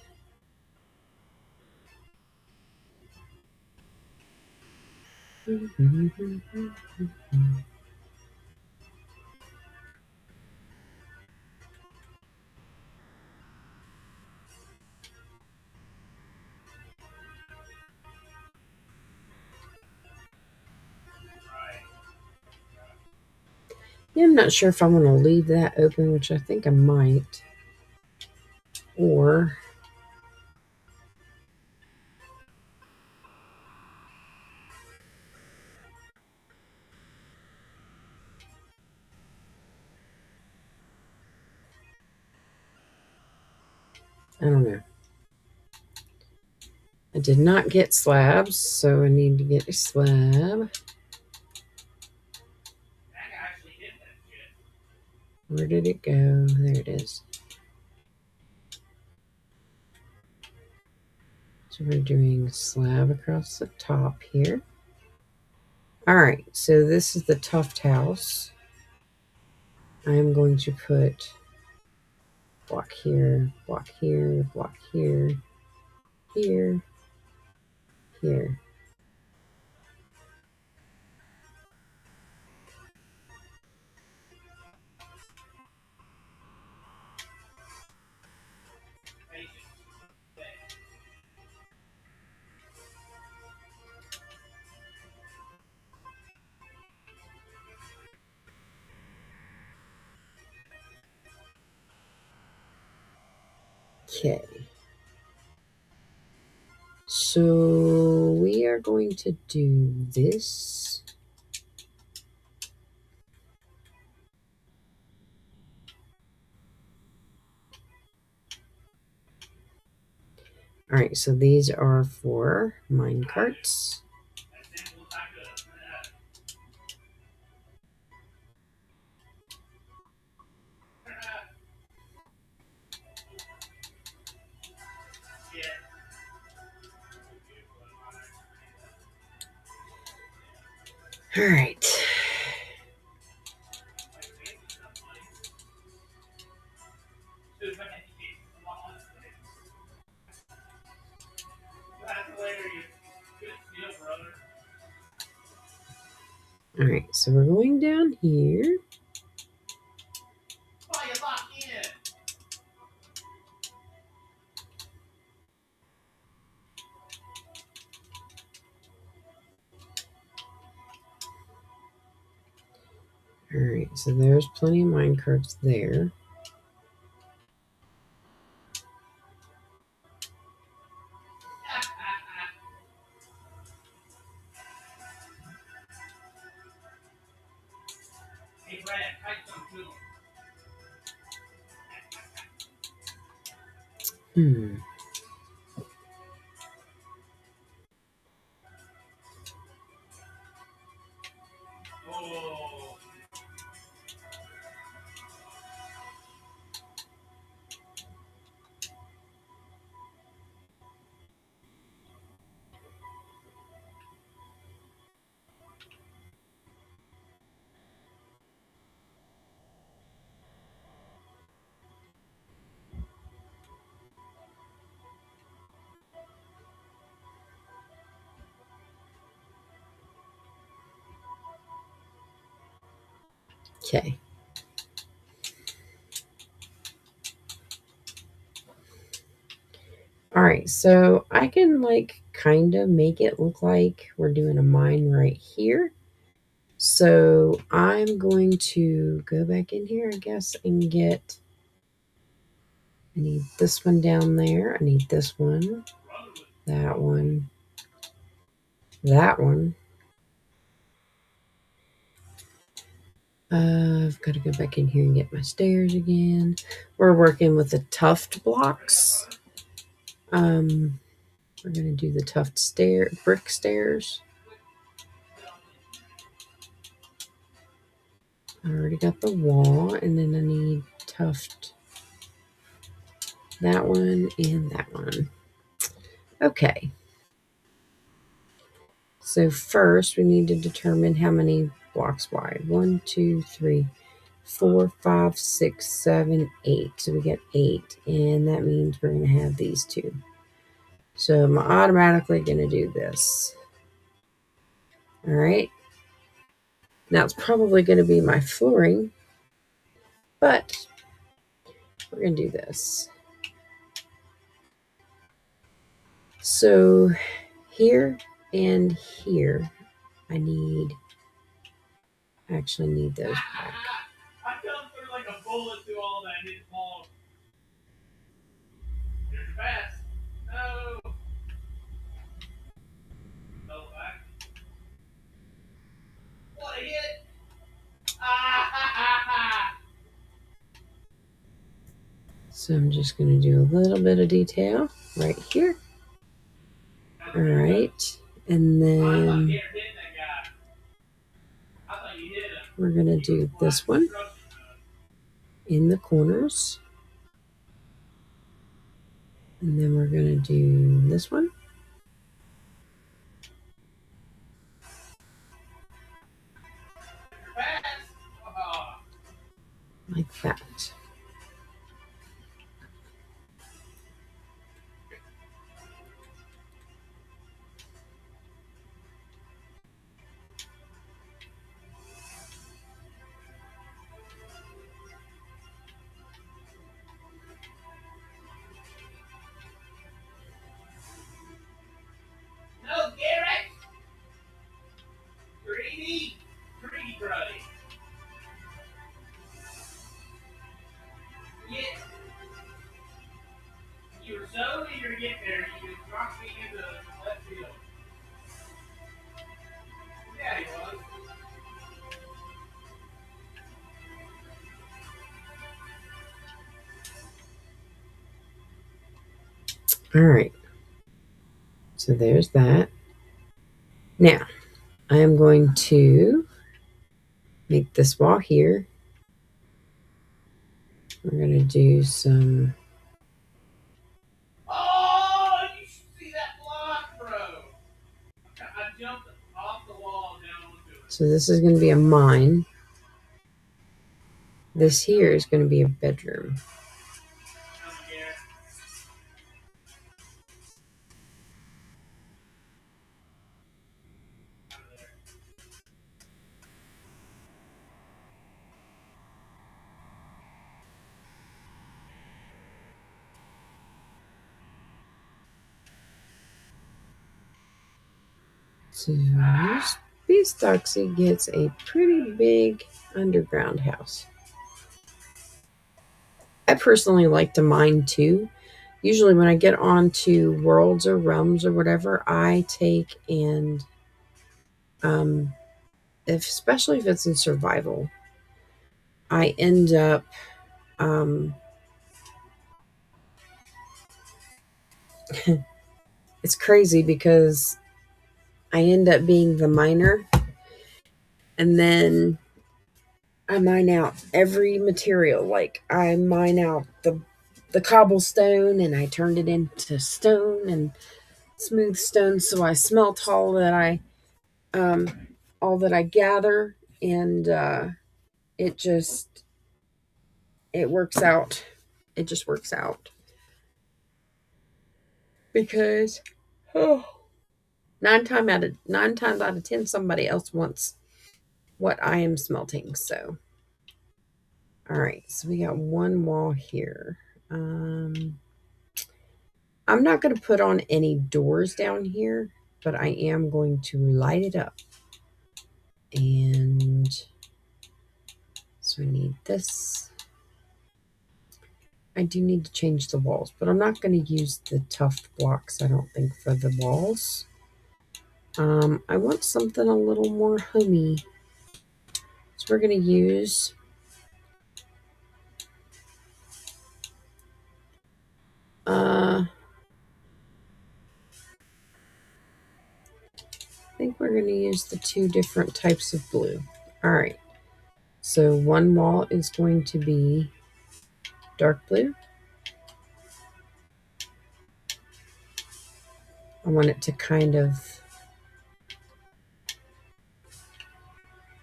Yeah, I'm not sure if I'm going to leave that open, which I think I might. Or I don't know. I did not get slabs, so I need to get a slab. Where did it go? There it is. So we're doing slab across the top here. All right, so this is the tuft house. I'm going to put block here, block here, block here, here, here. Okay. So we are going to do this. All right, so these are for mine carts. All right. All right, so we're going down here. Why you locked in? All right, so there's plenty of minecarts there. Hey, Brad, type some to him. Hmm. Oh. Okay. All right, so I can like kind of make it look like we're doing a mine right here. So I'm going to go back in here, I guess, and get, I need this one down there. I need this one, that one, that one. I've got to go back in here and get my stairs again. We're working with the tuft blocks. We're going to do the tuft brick stairs. I already got the wall, and then I need tuft that one and that one. Okay. So first we need to determine how many blocks wide. 1, 2, 3, 4, 5, 6, 7, 8. So we get 8, and that means we're going to have these two. So I'm automatically going to do this. All right. Now it's probably going to be my flooring, but we're going to do this. So here and here, I actually need those back. I come through like a bullet through all that. Hit ball. There's your pass. No. No back. What a hit. Ah, ha, ha, ha. So I'm just going to do a little bit of detail right here. All right. And then we're going to do this one in the corners. And then we're going to do this one. Like that. No, Garrett. Greedy. Greedy, Brody. Yeah. You were so eager to get there, you just dropped me into left field. Yeah, he was. All right. So there's that. Now, I am going to make this wall here. We're going to do some. Oh, you should see that block, bro. I jumped off the wall down onto it. So this is going to be a mine. This here is going to be a bedroom. So Beastoxy gets a pretty big underground house. I personally like to mine too. Usually, when I get onto worlds or realms or whatever, I take and, um, especially if it's in survival, I end up, um, it's crazy because I end up being the miner, and then I mine out every material. Like I mine out the cobblestone, and I turned it into stone and smooth stone. So I smelt um, all that I gather, and it just it works out. It just works out because oh, nine times out of 10, somebody else wants what I am smelting. So all right, so we got one wall here. Um, I'm not going to put on any doors down here, but I am going to light it up. And so we need this. I do need to change the walls, but I'm not going to use the tough blocks, I don't think, for the walls. I want something a little more homey. So we're going to use I think we're going to use the two different types of blue. All right. So one wall is going to be dark blue. I want it to kind of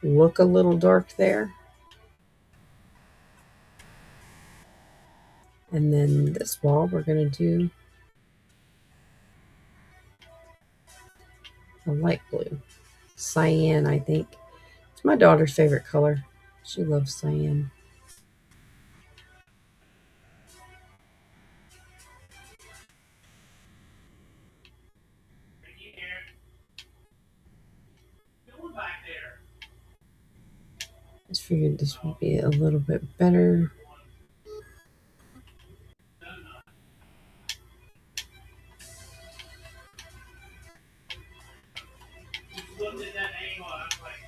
look a little dark there. And then this wall, we're going to do a light blue. Cyan, I think. It's my daughter's favorite color. She loves cyan. Ricky here. Doing back there. Just figured this would be a little bit better. Just looked at that angle. I was like,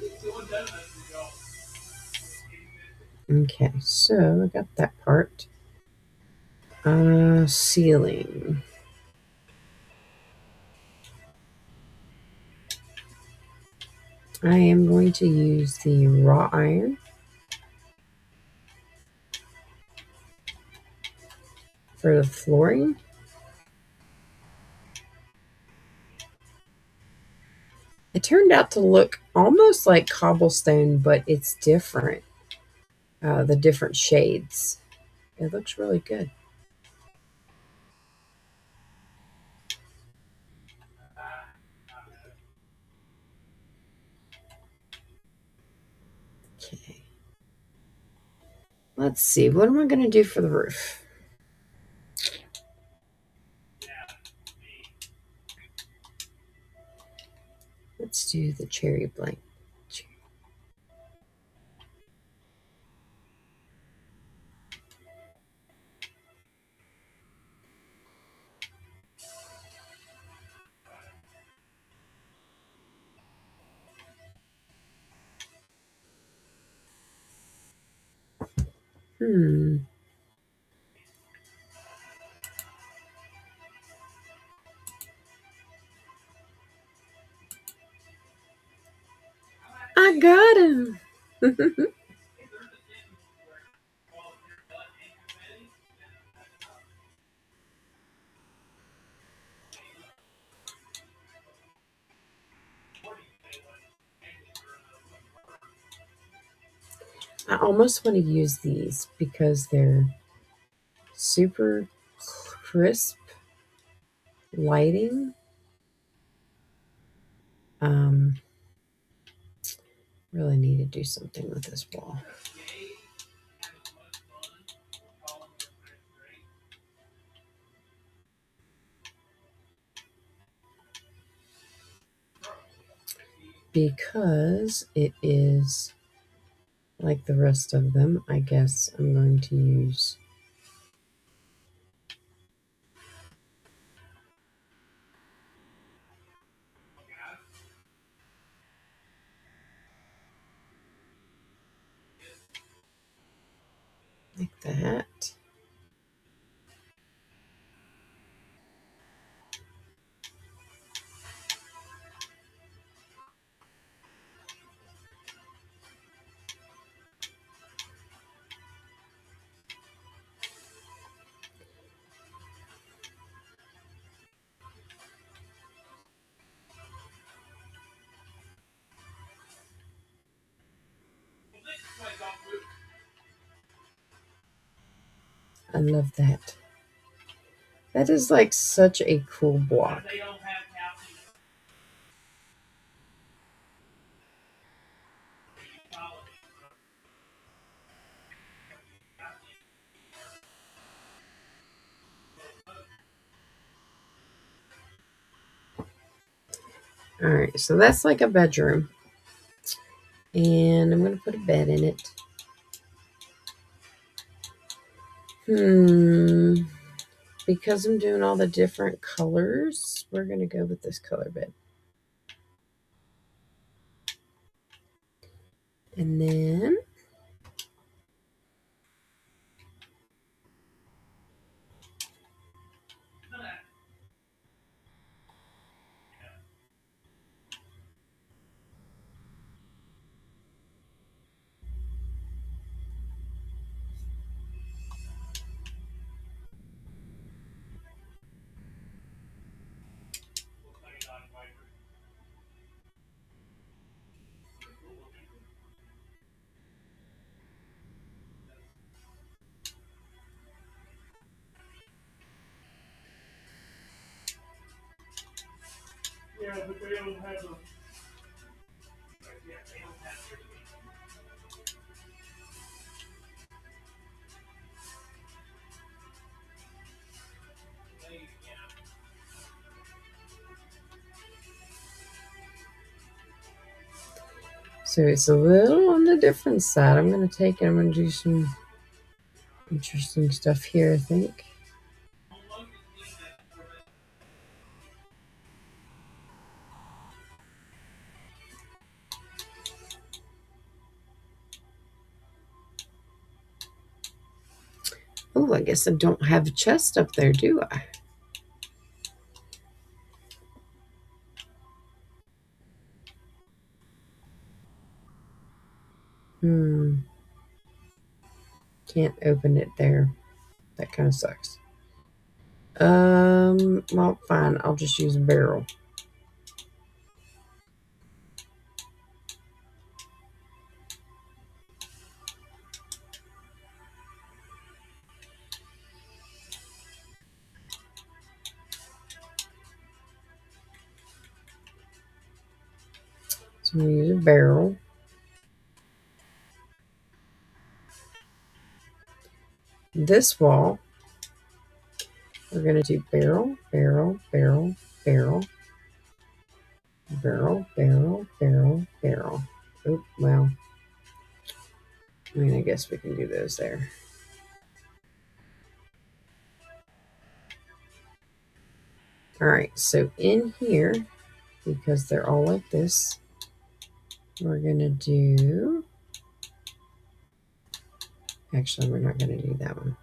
he's doing donuts and go. Okay, so I got that part. Ceiling. I am going to use the raw iron for the flooring. It turned out to look almost like cobblestone, but it's different. The different shades. It looks really good. Okay. Let's see. What am I going to do for the roof? Let's do the cherry blank. Hmm. I got him. I almost want to use these because they're super crisp lighting. Um, really need to do something with this wall. because it is like the rest of them, I guess I'm going to use like that. I love that. That is like such a cool block. All right, so that's like a bedroom. And I'm going to put a bed in it. Because I'm doing all the different colors, we're going to go with this color bed. And then Yeah, but they don't have a. so it's a little on the different side. I'm going to take it. I'm going to do some interesting stuff here, I think. Oh, I guess I don't have a chest up there, do I? Can't open it there. That kind of sucks. Well, fine. I'll just use a barrel. So I'm going to use a barrel. This wall, we're going to do barrel, barrel, barrel, barrel, barrel, barrel, barrel, barrel. Oh, well, I mean, I guess we can do those there. All right, so in here, because they're all like this, we're going to do, actually, we're not going to do that one.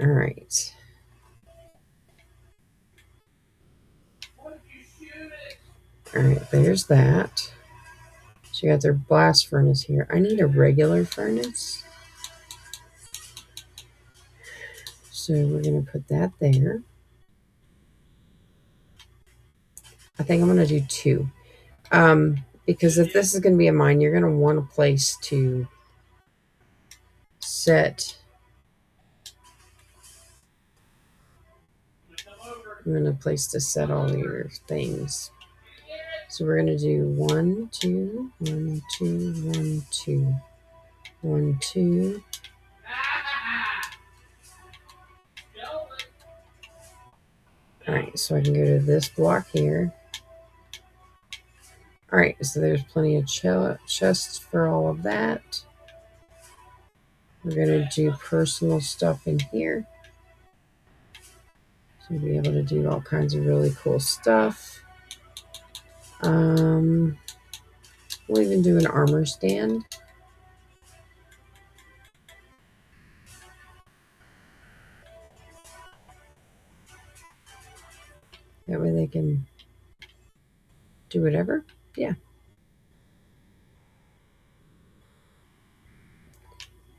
All right. All right, there's that. So you got their blast furnace here. I need a regular furnace. So we're going to put that there. I think I'm going to do two. Because if this is going to be a mine, you're going to want a place to set. I'm in a place to set all your things. So we're gonna do 1, 2, 1, 2, 1, 2, 1, 2. All right, so I can go to this block here. All right, so there's plenty of chests for all of that. We're gonna do personal stuff in here. So you'll be able to do all kinds of really cool stuff. We'll even do an armor stand. That way they can do whatever. Yeah.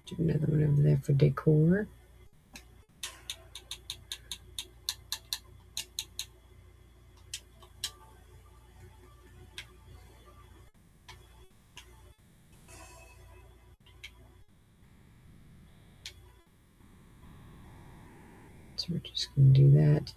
Do another one over there for decor. So we're just going to do that.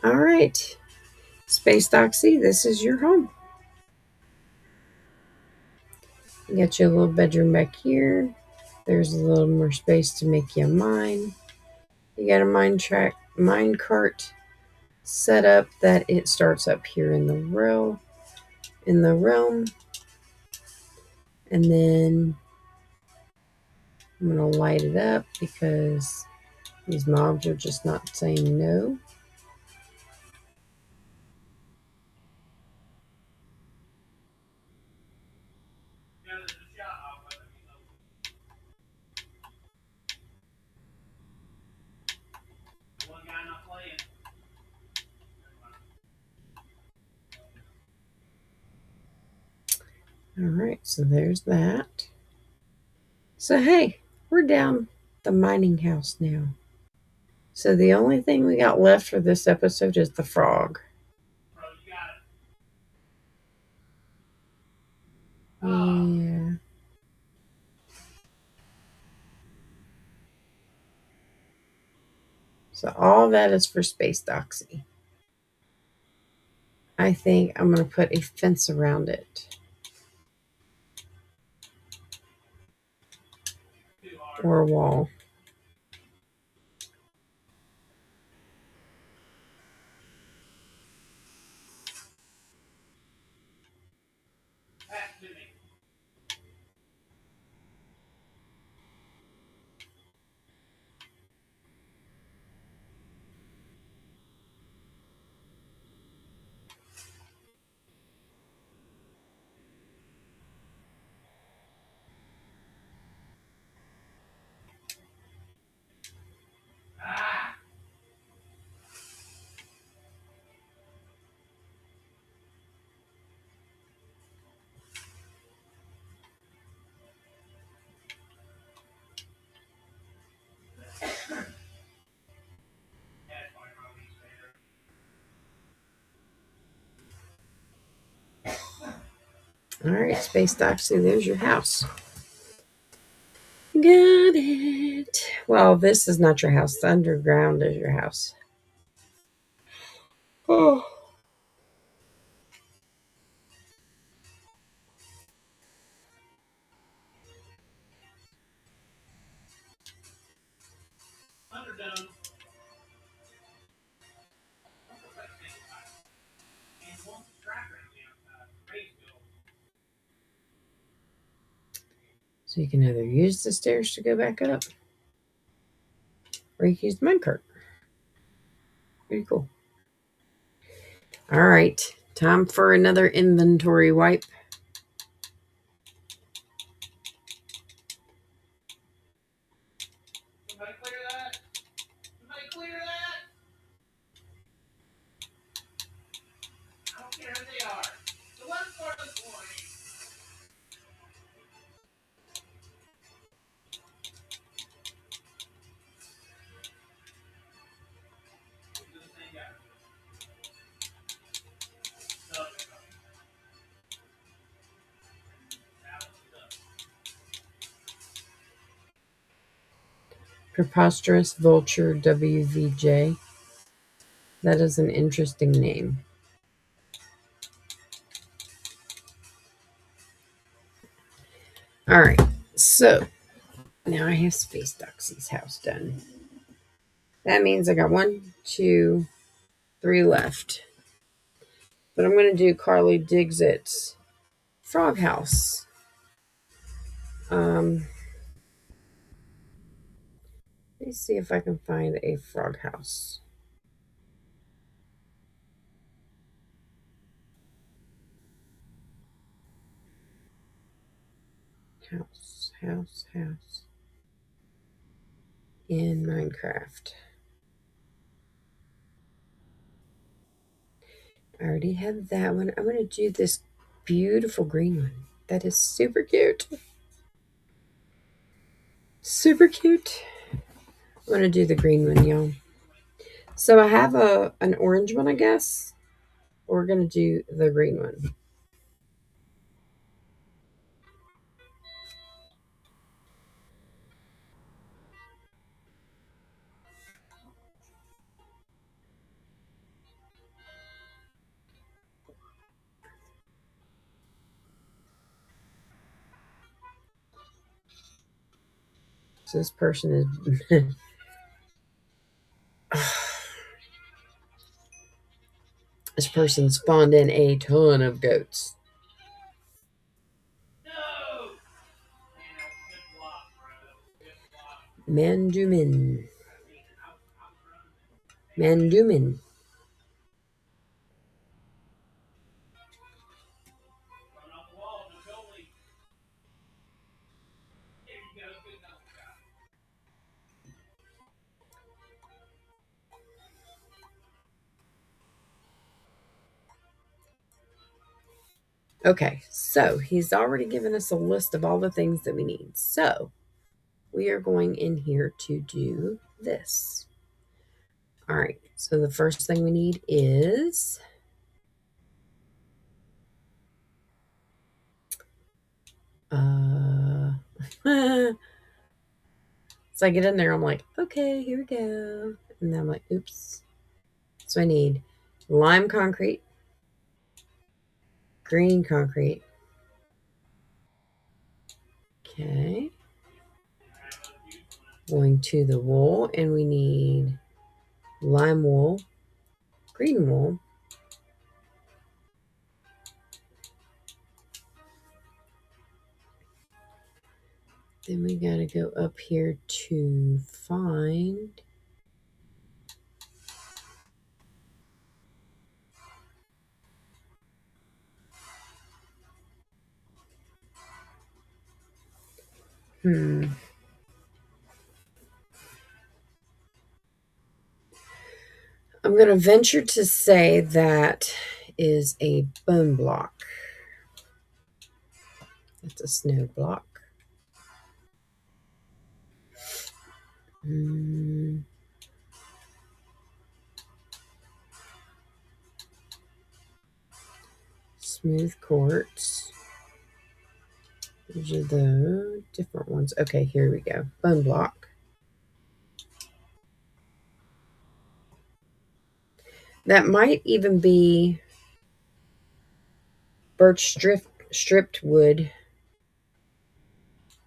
All right. Space Doxy, this is your home. You got your little bedroom back here. There's a little more space to make you a mine. You got a mine cart set up that it starts up here in the realm. And then I'm gonna light it up because these mobs are just not saying no. All right, so there's that. So hey, we're down the mining house now. So the only thing we got left for this episode is the frog. Yeah. So all that is for Space Doxy. I think I'm going to put a fence around it. Or a wall. All right, Space Doxy, there's your house. Got it. Well, this is not your house. The underground is your house. Oh. So you can either use the stairs to go back up, or you can use the minecart. Pretty cool. All right. Time for another inventory wipe. Somebody clear that. Somebody clear that. I don't care who they are. The one for the point. This thing got stuff. Preposterous Vulture WVJ. That is an interesting name. All right. So now I have Space Doxy's house done. That means I got 1, 2, 3 left. But I'm going to do Carly Diggs' Frog House. Let me see if I can find a frog house. House. In Minecraft. I already have that one. I'm going to do this beautiful green one. That is super cute. Super cute. I'm going to do the green one, y'all. So I have an orange one, I guess. We're going to do the green one. So this person is... This person spawned in a ton of goats. No! Man, good block, bro. Good block. Mandumin. Run off the wall. No goalie. There you go. Good enough. Okay, so he's already given us a list of all the things that we need. So we are going in here to do this. All right, so the first thing we need is so I get in there, I'm like, okay, here we go. And then I'm like, oops. So I need lime concrete, green concrete. Okay. Going to the wool, and we need lime wool, green wool, then we got to go up here to find I'm going to venture to say that is a bone block. That's a snow block. Smooth quartz. These are the different ones. Okay, here we go. Bone block. That might even be birch stripped wood,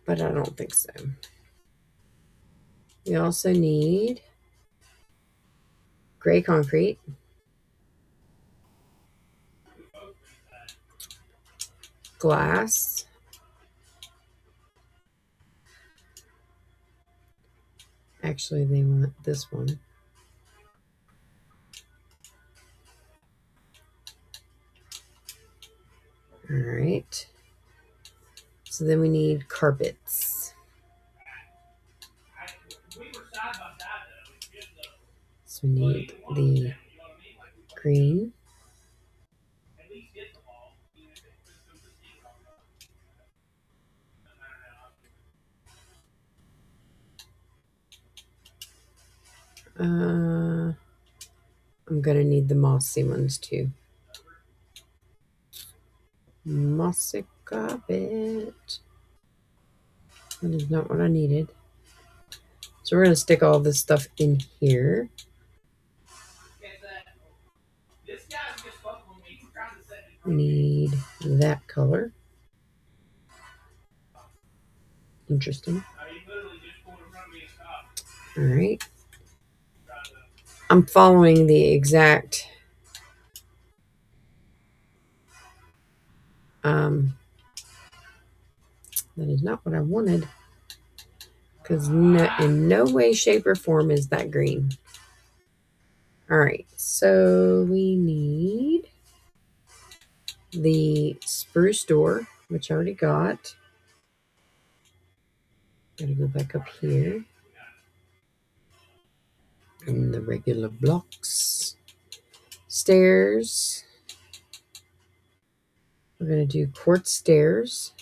but I don't think so. We also need gray concrete, glass, actually they want this one, All right. So then we need carpets. We were side by side though. It's just So we need the green. at least hit the ball, even if it was a stick on the no matter how. I'm gonna need the mossy ones too. Mossy carpet. That is not what I needed. So we're gonna stick all this stuff in here. This guy's just fucking with me. He's trying to set me We need that color. Interesting. He literally just pulled in front of me and stopped. All right. I'm following the exact that is not what I wanted, because in no way, shape, or form is that green. All right, so we need the spruce door, which I already got. Gotta go back up here. And the regular blocks. Stairs. We're gonna do quartz stairs.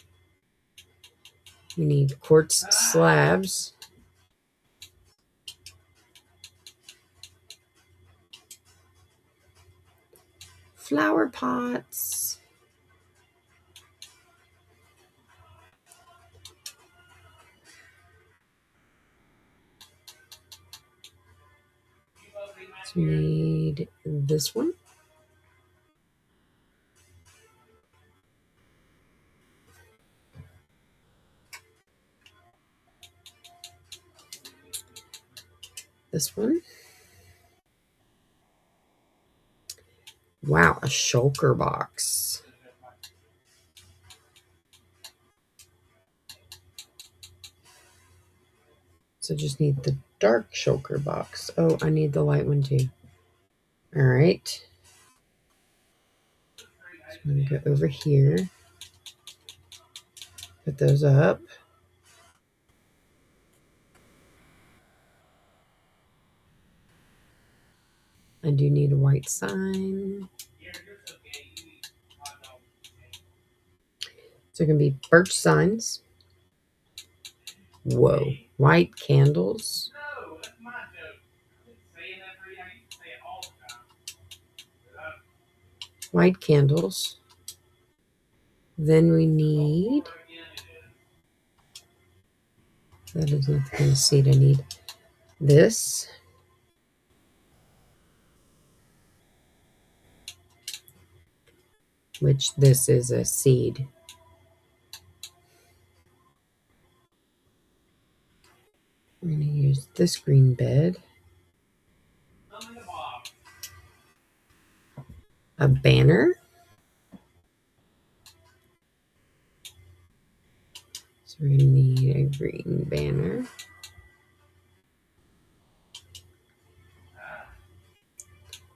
We need quartz slabs. Flower pots. So we need this one. This one. Wow, a shulker box. So just need the dark shulker box. Oh, I need the light one too. All right. So I'm going to go over here. Put those up. I do need a white sign. So it can be birch signs. Whoa. White candles. No, that's my joke. I've been saying that for you. I used to say it all the time. White candles. Then we need, that is not the kind of seed I need. This. Which this is a seed. I'm going to use this green bed. A banner. So we're going to need a green banner.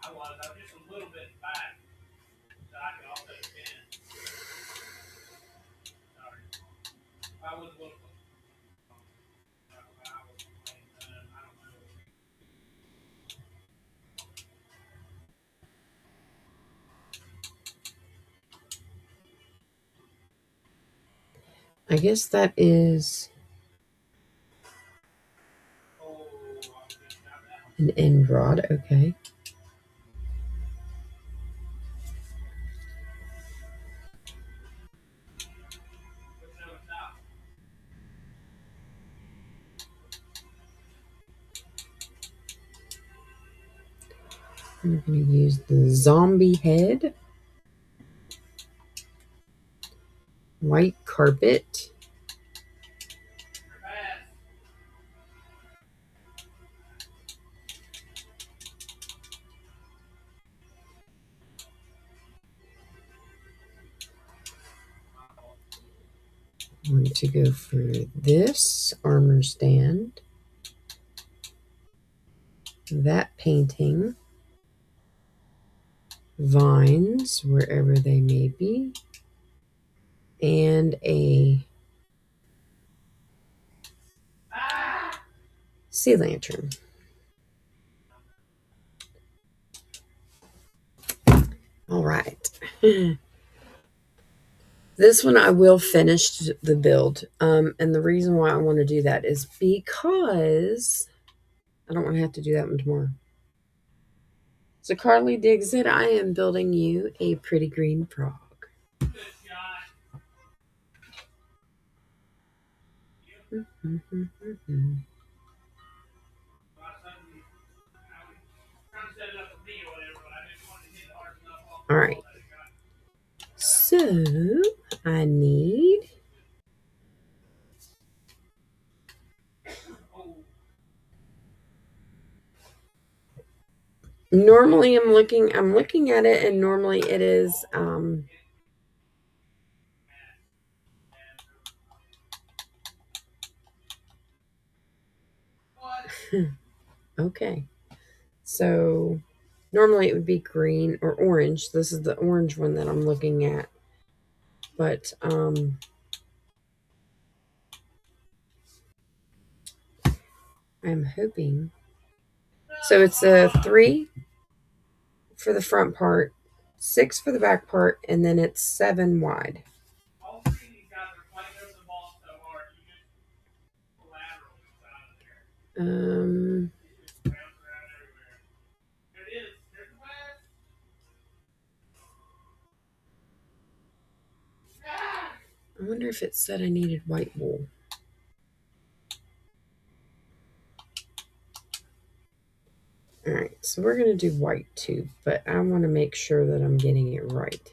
I was just a little bit back. So I could also spin. Sorry. I was a little I guess that is an end rod. Okay. I'm going to use the zombie head. White carpet. I'm going to go for this armor stand. That painting. Vines, wherever they may be. and a sea lantern. All right. This one I will finish the build. And the reason why I want to do that is because I don't want to have to do that one tomorrow. So Carly digs it. I am building you a pretty green frog. All right. So I need normally I'm looking at it, and normally it is okay. So normally it would be green or orange. This is the orange one that I'm looking at. But I'm hoping. So it's a 3 for the front part, 6 for the back part, and then it's 7 wide. All three of these guys are fighting over the ball so hard, you just collateral inside of there. It just bounces around everywhere. There it is. There's the pass. I wonder if it said I needed white wool. All right, so we're going to do white too, but I want to make sure that I'm getting it right.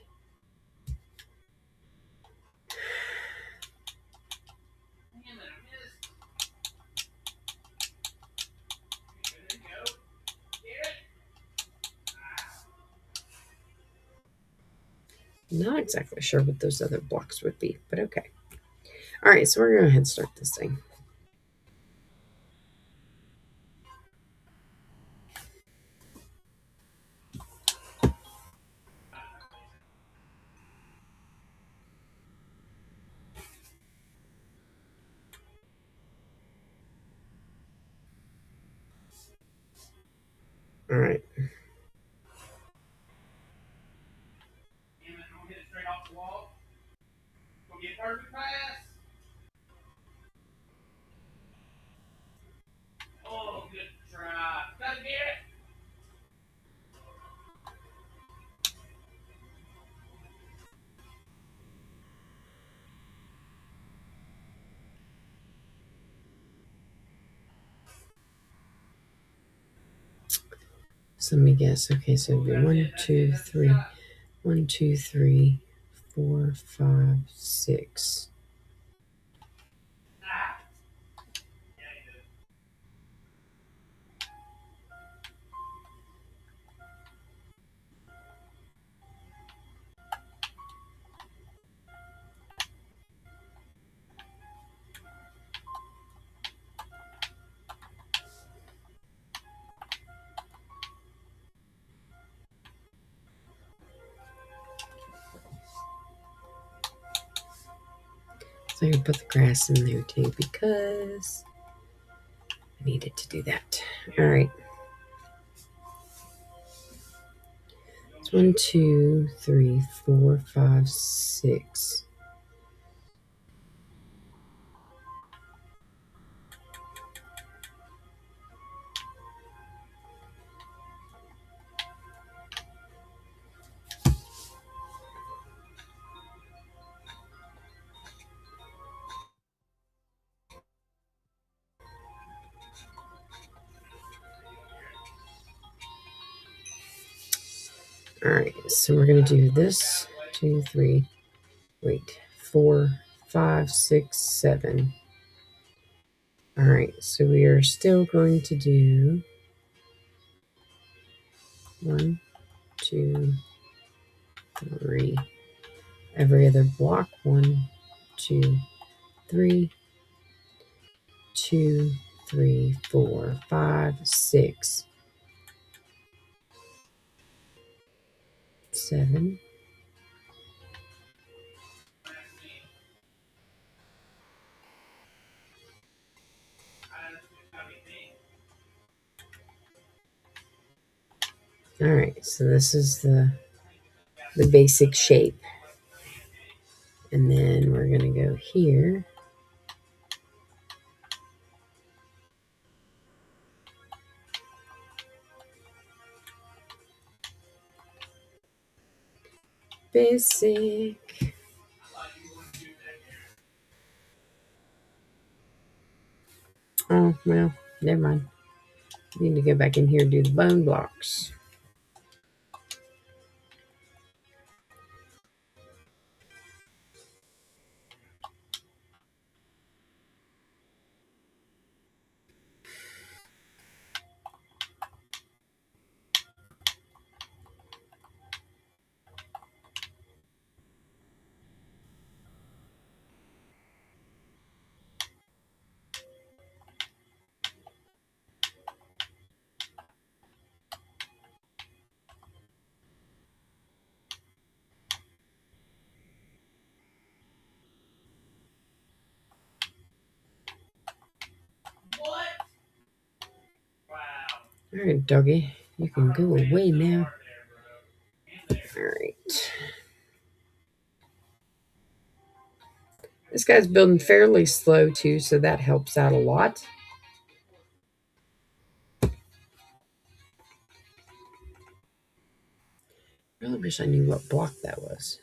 Damn it, I missed. There you go. Get it? Not exactly sure what those other blocks would be, but okay. All right, so we're going to go ahead and start this thing. All right. Damn it, I'm gonna hit it straight off the wall. Gonna get perfect pass. Oh, good try. Gotta get it. So let me guess. Okay, so it'd be 1, 2, 3. 1, 2, 3, 4, 5, 6. Ah. Yeah, you did. So I can put the grass in there too because I needed to do that. All right. It's 1, 2, 3, 4, 5, 6. All right, so we're going to do this 2, 3, wait, 4, 5, 6, 7. All right, so we are still going to do 1, 2, 3. Every other block 1, 2, 3, 2, 3, 4, 5, 6, 7. All right, so this is the basic shape. And then we're going to go here. Basic. Oh, well, never mind. Need to go back in here and do the bone blocks. All right, doggy, you can go away now. All right. This guy's building fairly slow too, so that helps out a lot. Really wish I knew what block that was.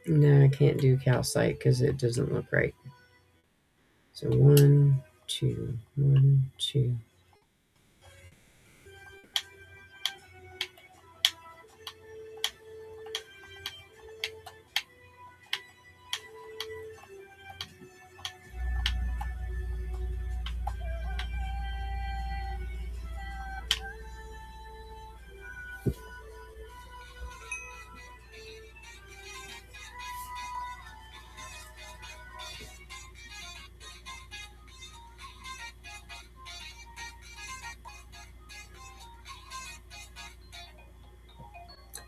No, I can't do calcite because it doesn't look right. So 1, 2, 1, 2.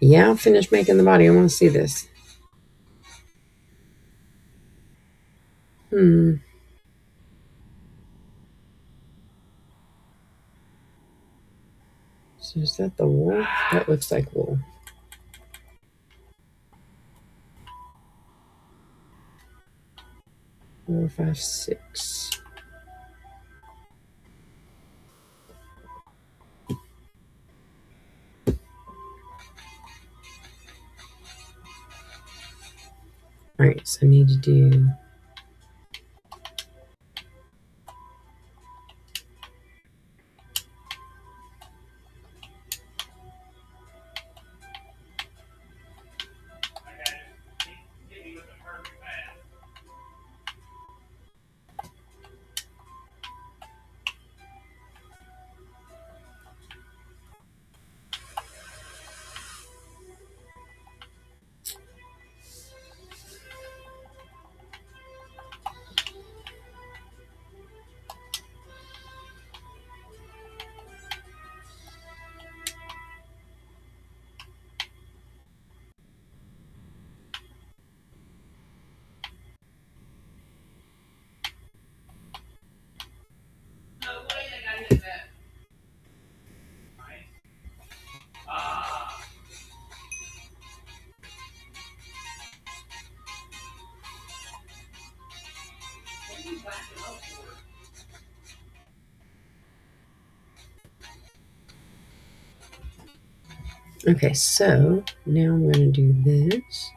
Yeah, I'll finish making the body. I want to see this. Hmm. So is that the wool? That looks like wool. Four, five, six. All right, so I need to do. Okay, so now I'm going to do this.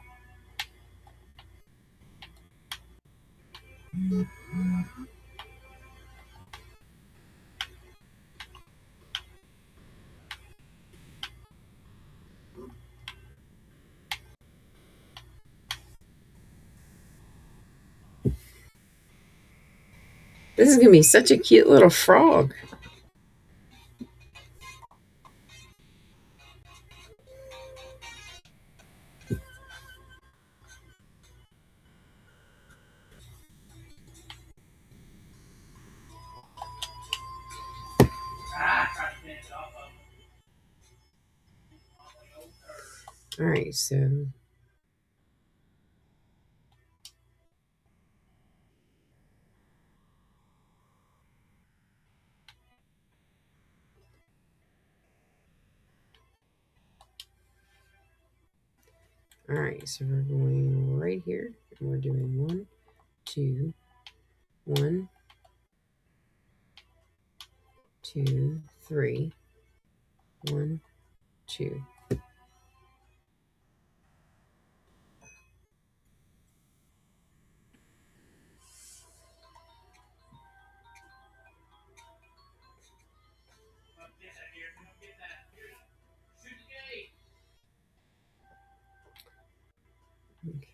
This is going to be such a cute little frog. All right, so all right, so we're going right here, and we're doing 1, 2, 1, 2, 3, 1, 2.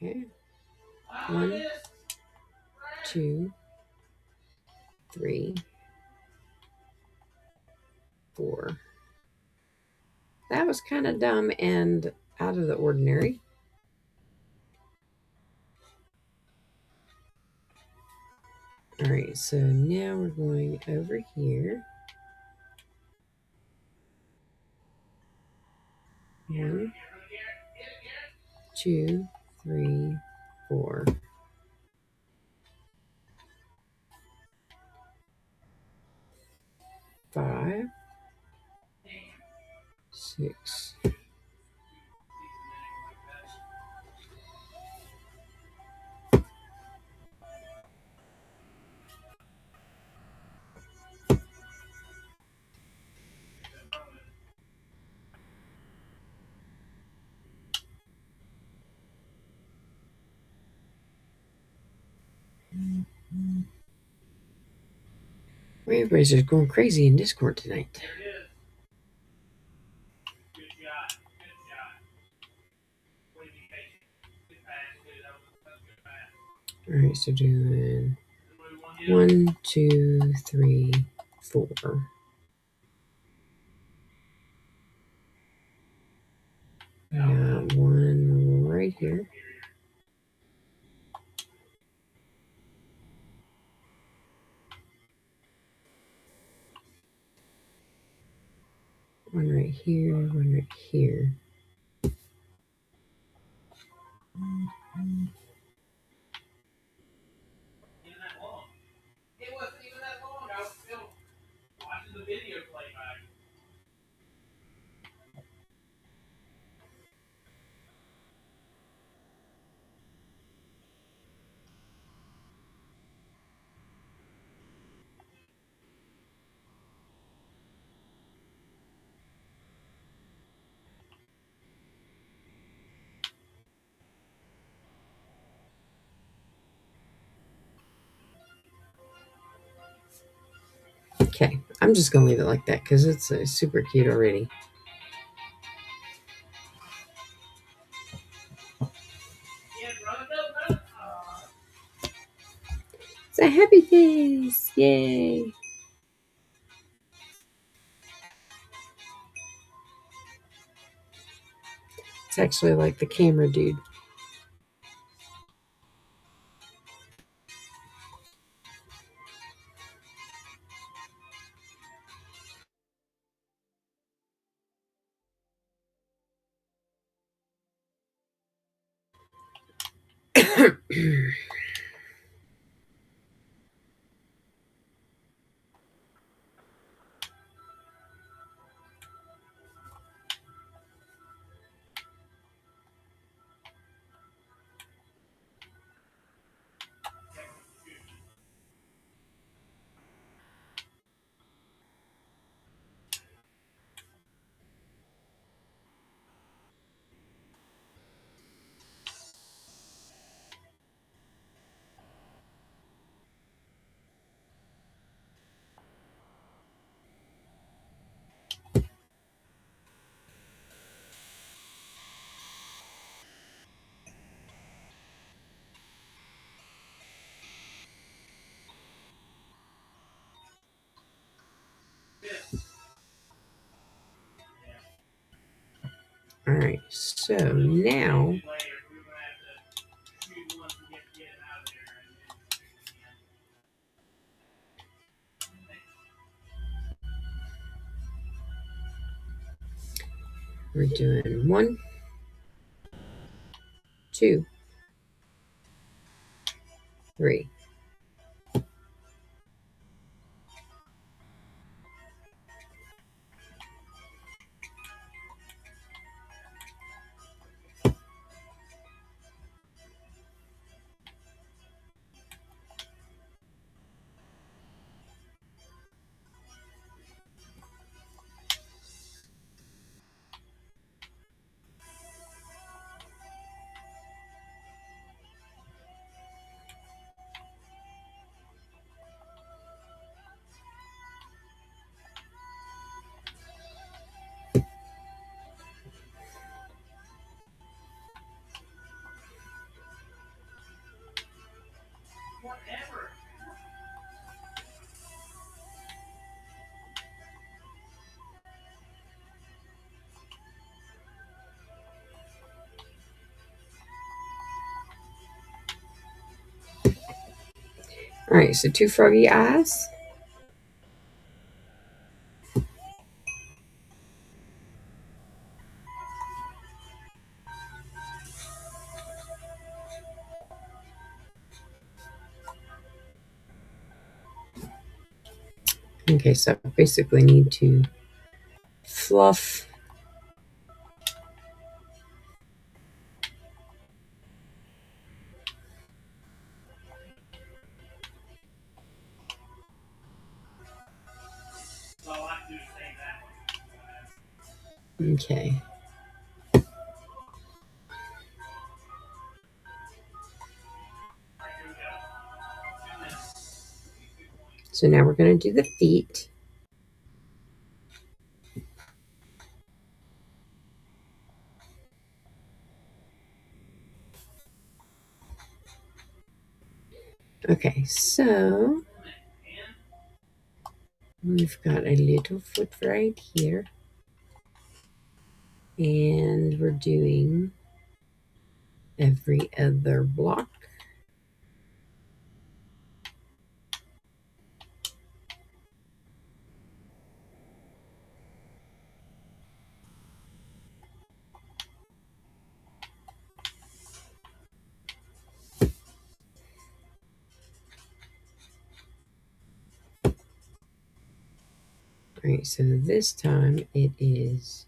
Okay, 1, 2, 3, 4. That was kind of dumb and out of the ordinary. All right, so now we're going over here. 1, 2, 3, 4. 5, 6. Everybody's just going crazy in Discord tonight. All right, so doing 1, 2, 3, 4. Got one right here. One right here, one right here. It wasn't even that long. I was still watching the video playback. Okay, I'm just going to leave it like that because it's super cute already. It's a happy face! Yay! It's actually like the camera dude. All right, so now we're doing 1, 2, 3. Whatever. All right, so 2 froggy eyes. Okay, so I basically need to fluff So I do say that. Okay. So now we're going to do the feet. Okay, so we've got a little foot right here. And we're doing every other block. All right, so this time it is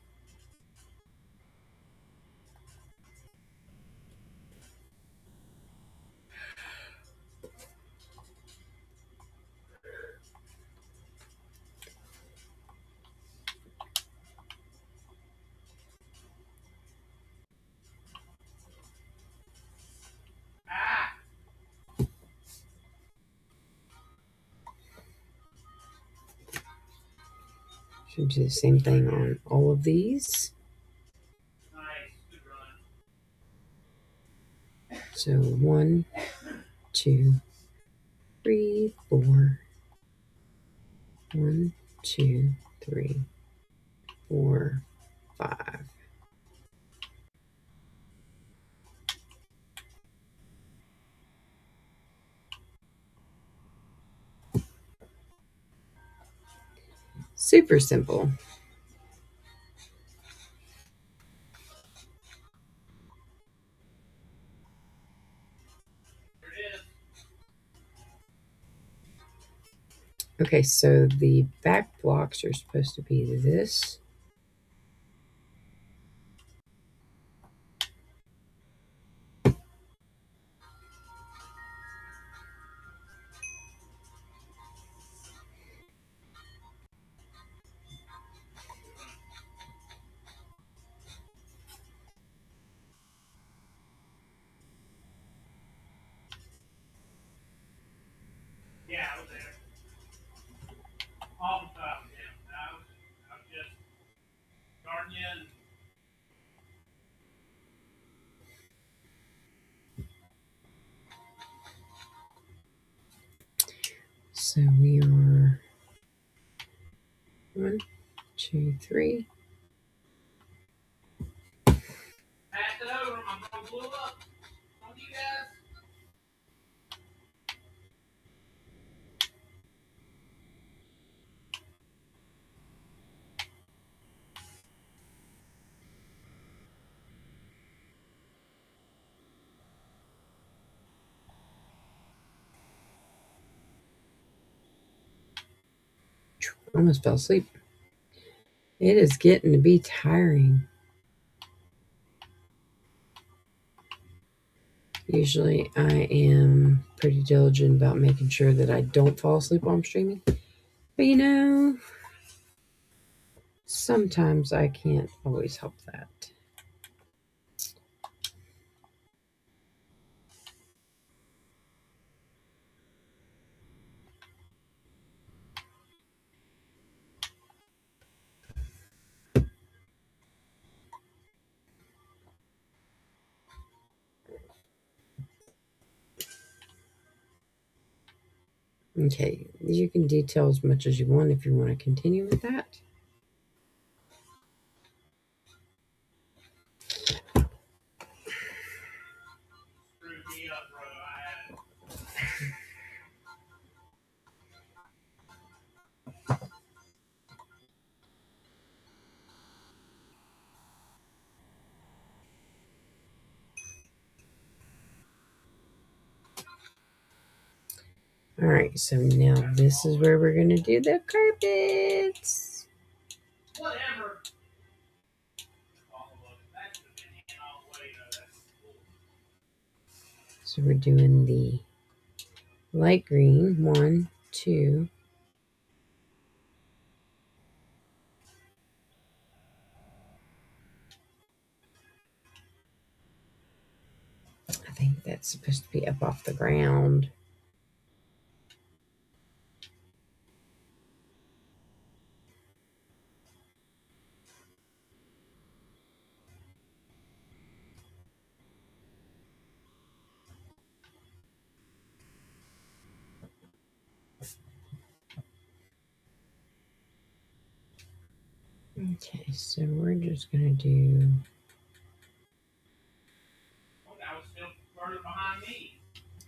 should do the same thing on all of these. Nice. Good run. So 1, 2, 3, 4. 1, 2, 3, 4, 5. Super simple. There it is. Okay, so the back blocks are supposed to be this. Yeah, I was there. All the time. Yeah. I was just starting in. So we are 1, 2, 3. Pass it over. I'm going to blow up. On you guys. Almost fell asleep. It is getting to be tiring. Usually I am pretty diligent about making sure that I don't fall asleep while I'm streaming. But sometimes I can't always help that. Okay, you can detail as much as you want if you want to continue with that. All right, so now this is where we're going to do the carpets. Whatever. So we're doing the light green, 1, 2. I think that's supposed to be up off the ground. Okay, so we're just going to do... That was still further behind me.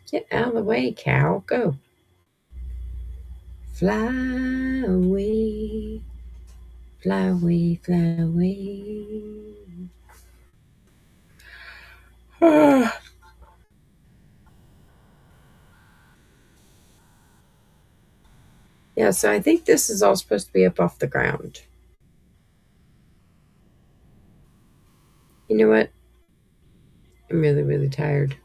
Get out of the way, cow. Go. Fly away. Fly away, fly away. Yeah, so I think this is all supposed to be up off the ground. You know what? I'm really, really tired.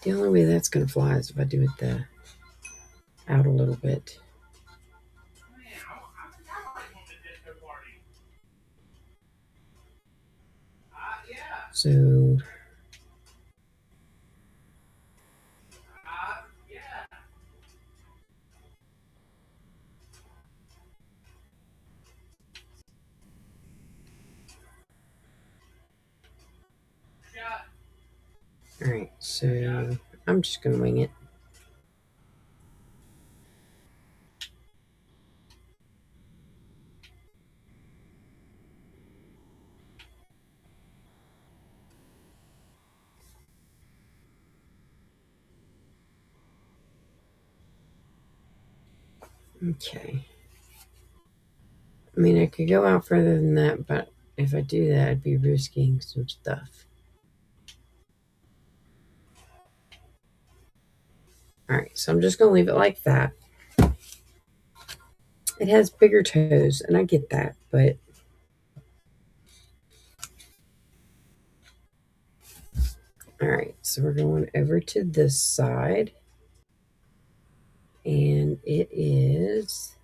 The only way that's going to fly is if I do it out a little bit. So all right, so I'm just going to wing it. Okay. I mean, I could go out further than that, but if I do that, I'd be risking some stuff. All right, so I'm just going to leave it like that. It has bigger toes, and I get that, but all right, so we're going over to this side, and it is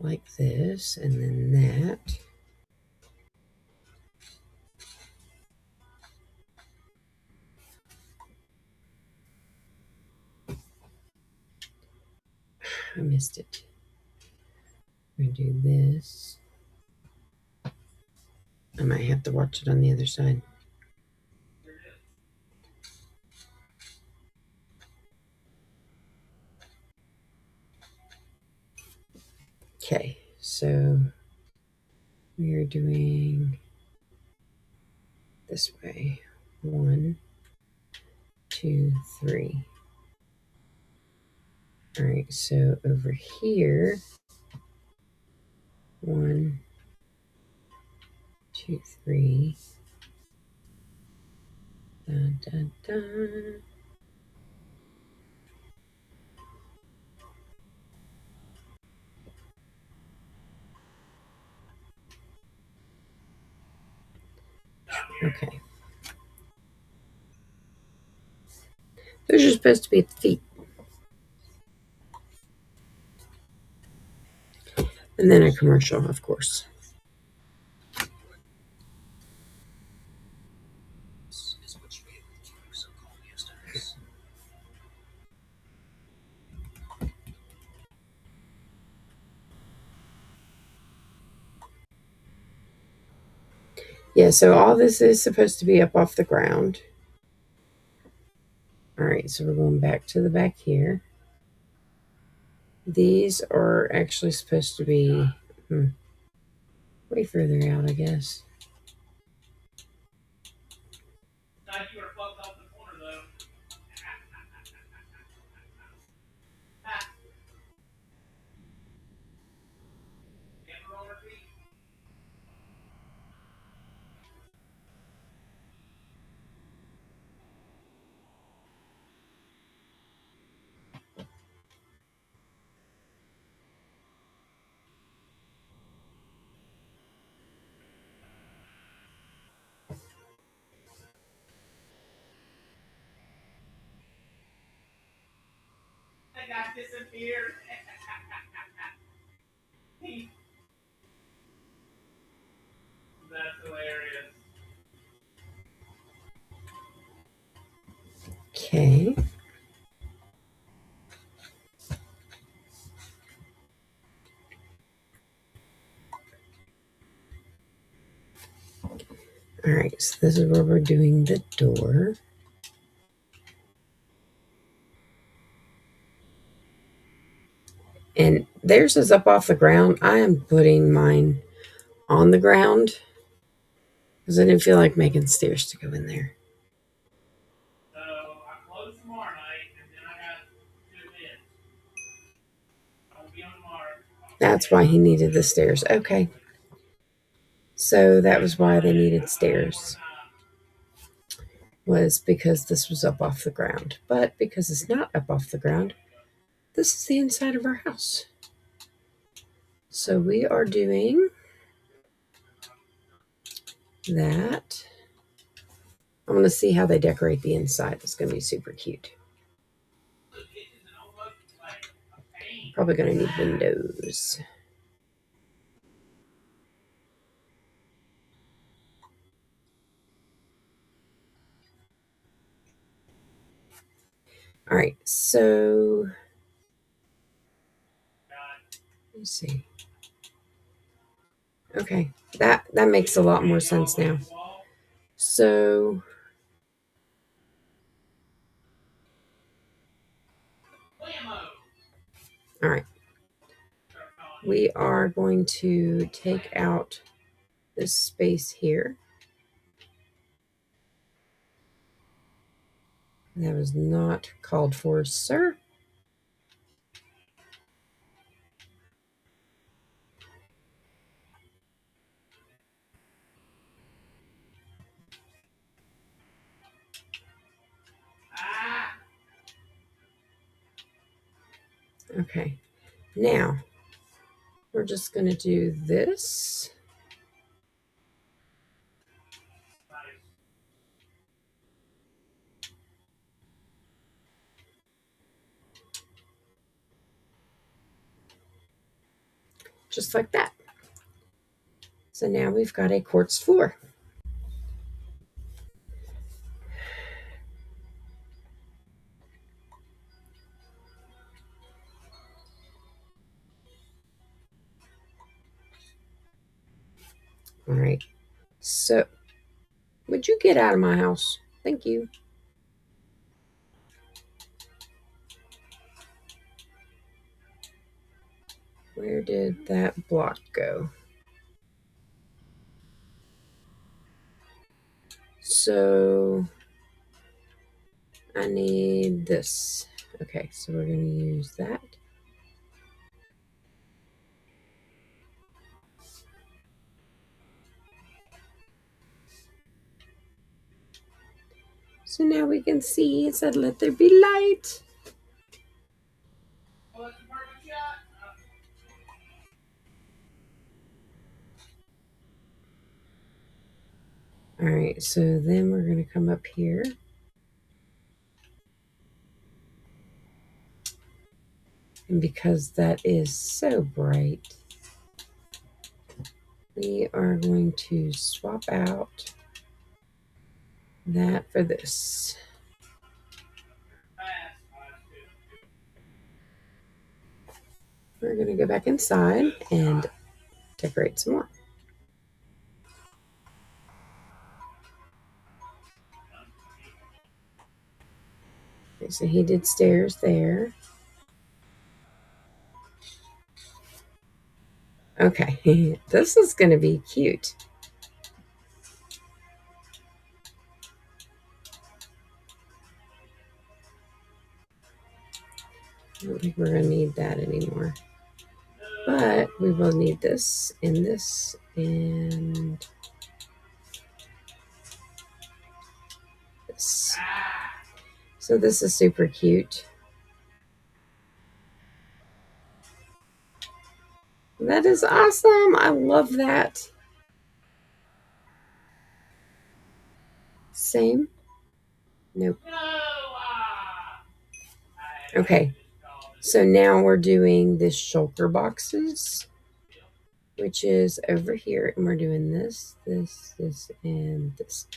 like this, and then that. I missed it. We're going to do this. I might have to watch it on the other side. Okay, so we are doing this way. 1, 2, 3. All right, so over here, 1, 2, 3. Dun, dun, dun. Okay. Those are supposed to be at the feet. And then a commercial, of course. Yeah, so all this is supposed to be up off the ground. All right, so we're going back to the back here. These are actually supposed to be way further out, I guess. Thought you were fucked off the corner though. Get her on her feet. That guy disappeared. That's hilarious. Okay. All right, so this is where we're doing the door. And theirs is up off the ground. I am putting mine on the ground because I didn't feel like making stairs to go in there. So I close tomorrow night, and then I got 2 events. I won't be on tomorrow. That's why he needed the stairs. Okay. So that was why they needed stairs, was because this was up off the ground. But because it's not up off the ground, this is the inside of our house. So we are doing that. I'm going to see how they decorate the inside. It's going to be super cute. Probably going to need windows. All right, so let me see. Okay, that makes a lot more sense now. So all right, we are going to take out this space here. That was not called for, sir. Okay, now we're just going to do this. Just like that. So now we've got a quartz floor. All right. So, would you get out of my house? Thank you. Where did that block go? So I need this. Okay, so we're going to use that. So now we can see it said, "Let there be light." All right, so then we're going to come up here. And because that is so bright, we are going to swap out that for this. We're going to go back inside and decorate some more. Okay, so he did stairs there. Okay, this is going to be cute. I don't think we're going to need that anymore. But we will need this and this and this. So this is super cute. That is awesome. I love that. Same? Nope. Okay. So now we're doing the shulker boxes, which is over here. And we're doing this, this, this, and this.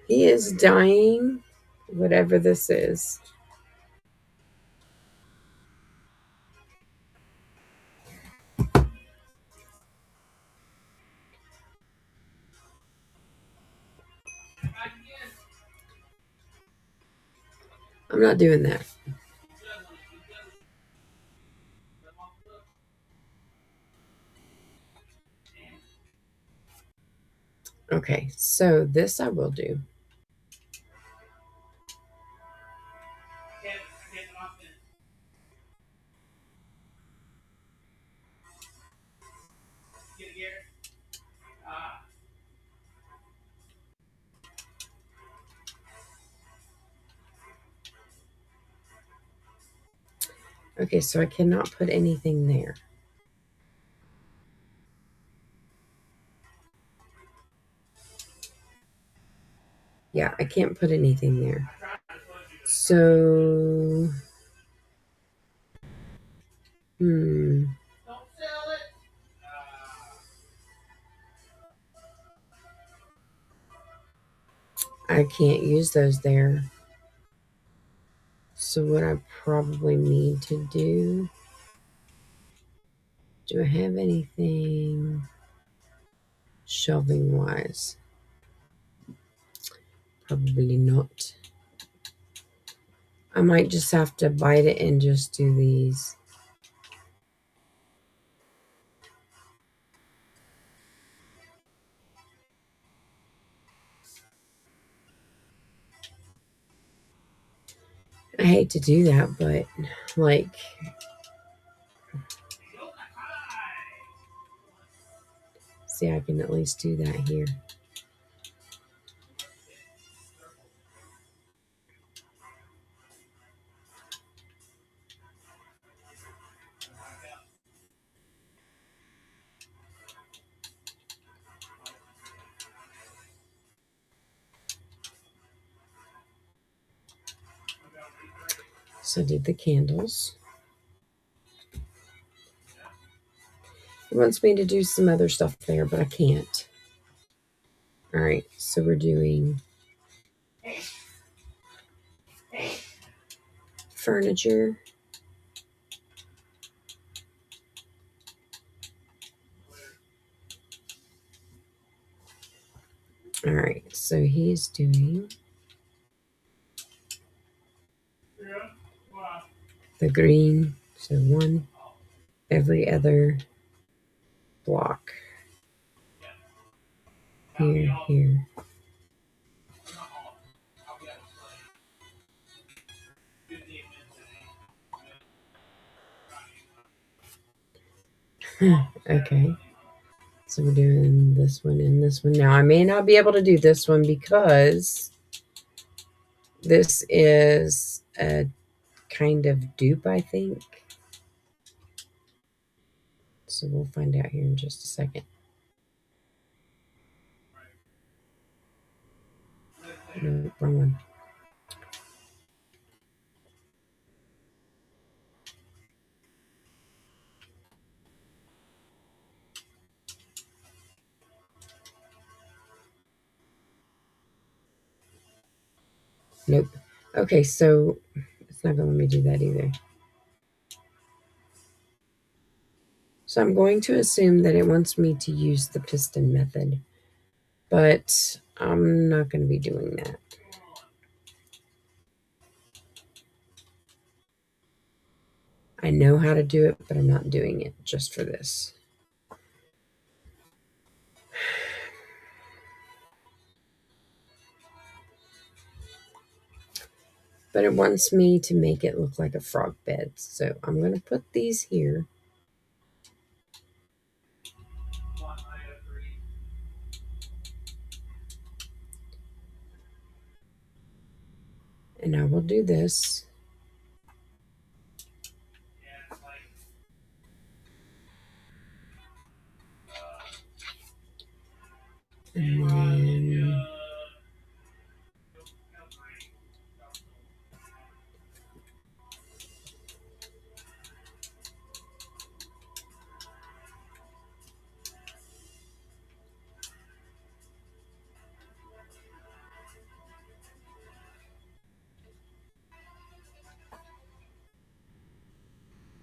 He is dying, whatever this is. I'm not doing that. Okay, so this I will do. Okay, so I cannot put anything there. Yeah, I can't put anything there. So, I can't use those there. So what I probably need to do I have anything shelving wise? Probably not. I might just have to bite it and just do these. I hate to do that, but like, see, I can at least do that here. So I did the candles. It wants me to do some other stuff there, but I can't. All right, so we're doing furniture. All right, so he's doing the green, so one every other block. Here, here. Okay. So we're doing this one and this one. Now I may not be able to do this one because this is a kind of dupe, I think. So we'll find out here in just a second. No, wrong one. Nope. Okay, so it's not going to let me do that either. So I'm going to assume that it wants me to use the piston method, but I'm not going to be doing that. I know how to do it, but I'm not doing it just for this. But it wants me to make it look like a frog bed. So I'm going to put these here. And I will do this. And then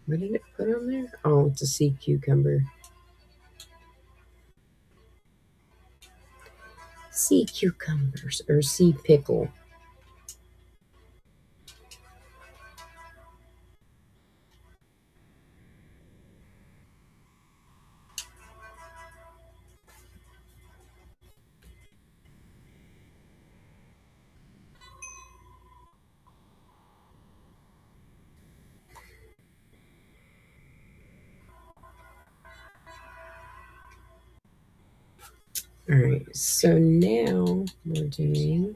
what did it put on there? Oh, it's a sea cucumber. Sea cucumbers or sea pickle. All right, so now we're doing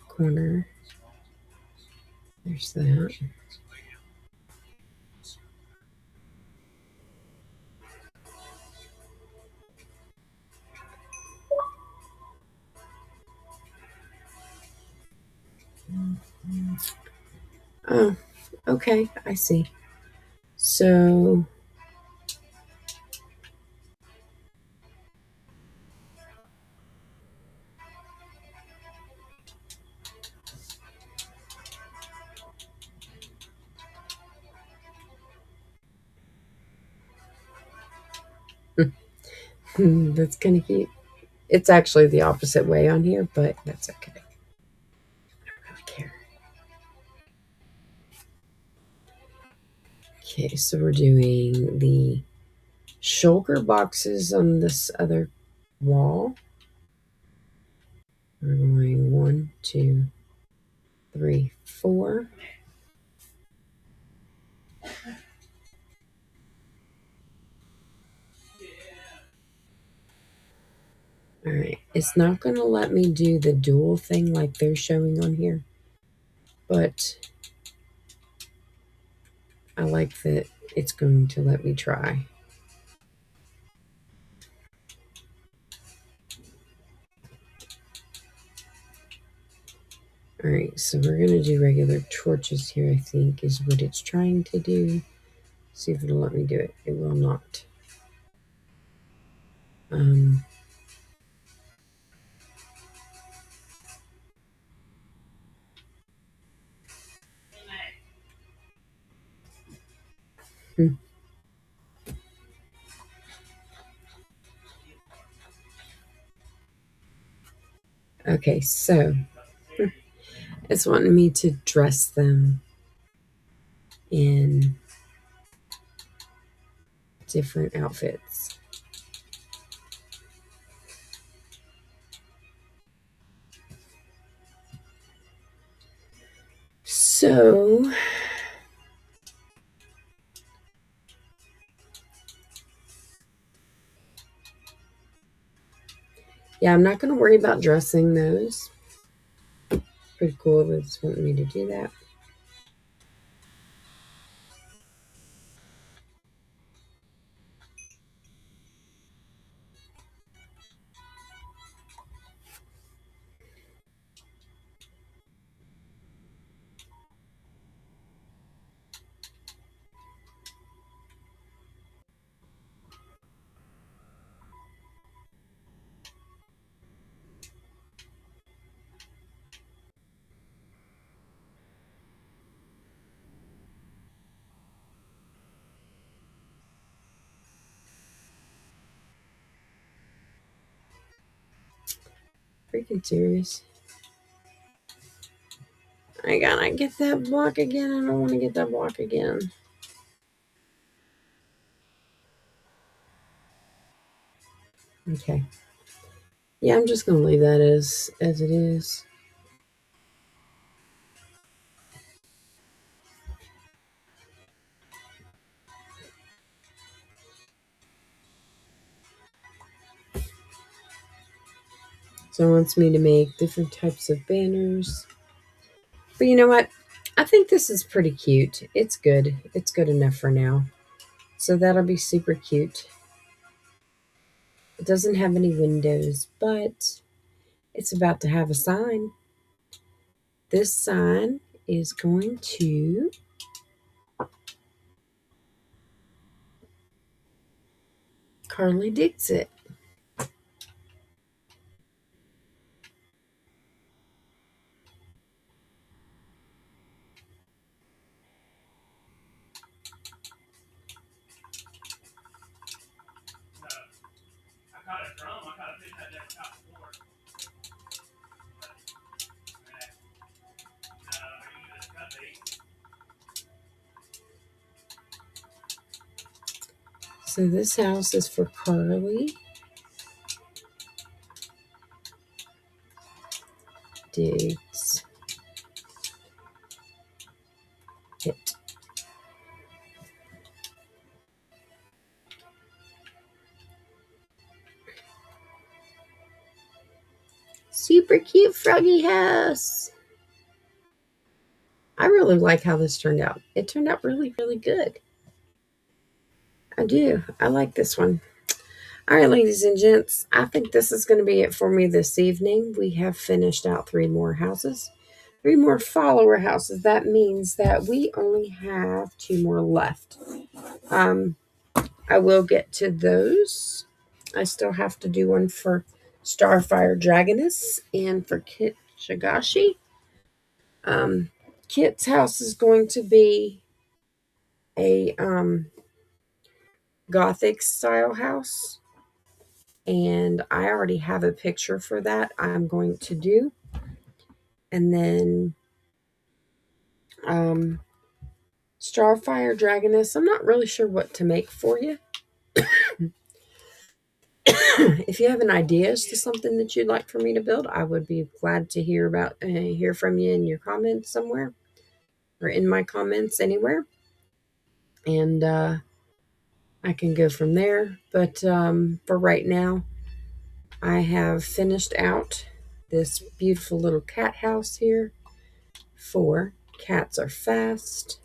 corner. There's that. Oh, okay, I see. So that's kind of cute. It's actually the opposite way on here, but that's okay. I don't really care. Okay, so we're doing the shulker boxes on this other wall. We're going 1, 2, 3, 4. All right, it's not going to let me do the dual thing like they're showing on here, but I like that it's going to let me try. Alright, so we're going to do regular torches here, I think, is what it's trying to do. See if it'll let me do it. It will not. Um, hmm. Okay, so it's wanting me to dress them in different outfits. So, yeah, I'm not going to worry about dressing those. Pretty cool that it's wanting me to do that. Freaking serious. I gotta get that block again. I don't want to get that block again. Okay. Yeah, I'm just gonna leave that as it is. So it wants me to make different types of banners. But you know what? I think this is pretty cute. It's good. It's good enough for now. So that'll be super cute. It doesn't have any windows, but it's about to have a sign. This sign is going to Carly Dixit. I caught a drum. I caught a fish I never caught before. You just cut bait. So this house is for Carly Diggs It. Super cute froggy house. I really like how this turned out. It turned out really, really good. I do. I like this one. All right, ladies and gents, I think this is going to be it for me this evening. We have finished out 3 more houses, 3 more follower houses. That means that we only have 2 more left. Um, I will get to those. I still have to do one for Starfire Dragoness and for Kit Shagashi. Um, Kit's house is going to be a Gothic style house, and I already have a picture for that I'm going to do. And then um, Starfire Dragoness, I'm not really sure what to make for you. If you have an idea as to something that you'd like for me to build, I would be glad to hear from you in your comments somewhere or in my comments anywhere, and I can go from there. But for right now, I have finished out this beautiful little cat house here for Cats Are Fast.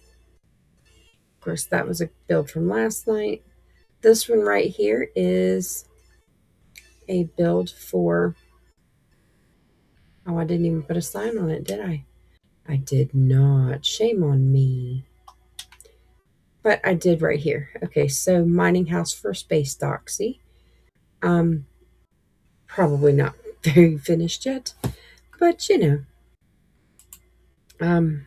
Of course, that was a build from last night. This one right here is a build for Oh, I didn't even put a sign on it, did I? I did not. Shame on me. But I did right here. Okay, so mining house for space doxy. Um, Probably not very finished yet, but you know. Um,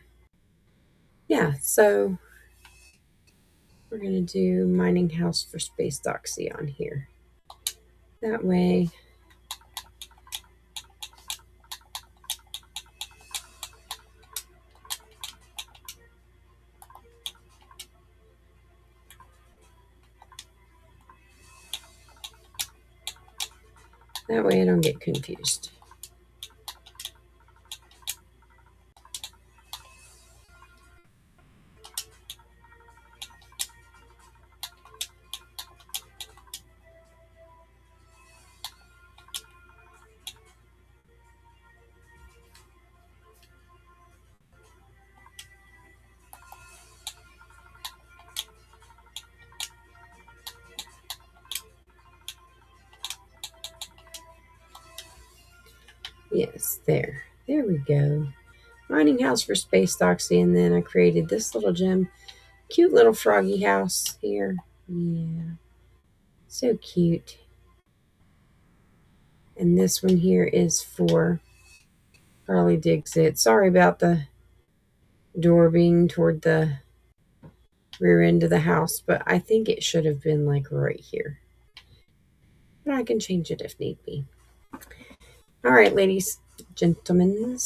yeah, so we're gonna do mining house for space doxy on here. That way, I don't get confused. Yes, there. There we go. Mining house for space doxy, and then I created this little gem. Cute little froggy house here. Yeah, so cute. And this one here is for Carly Digs It. Sorry about the door being toward the rear end of the house, but I think it should have been like right here. But I can change it if need be. All right, ladies, gentlemen.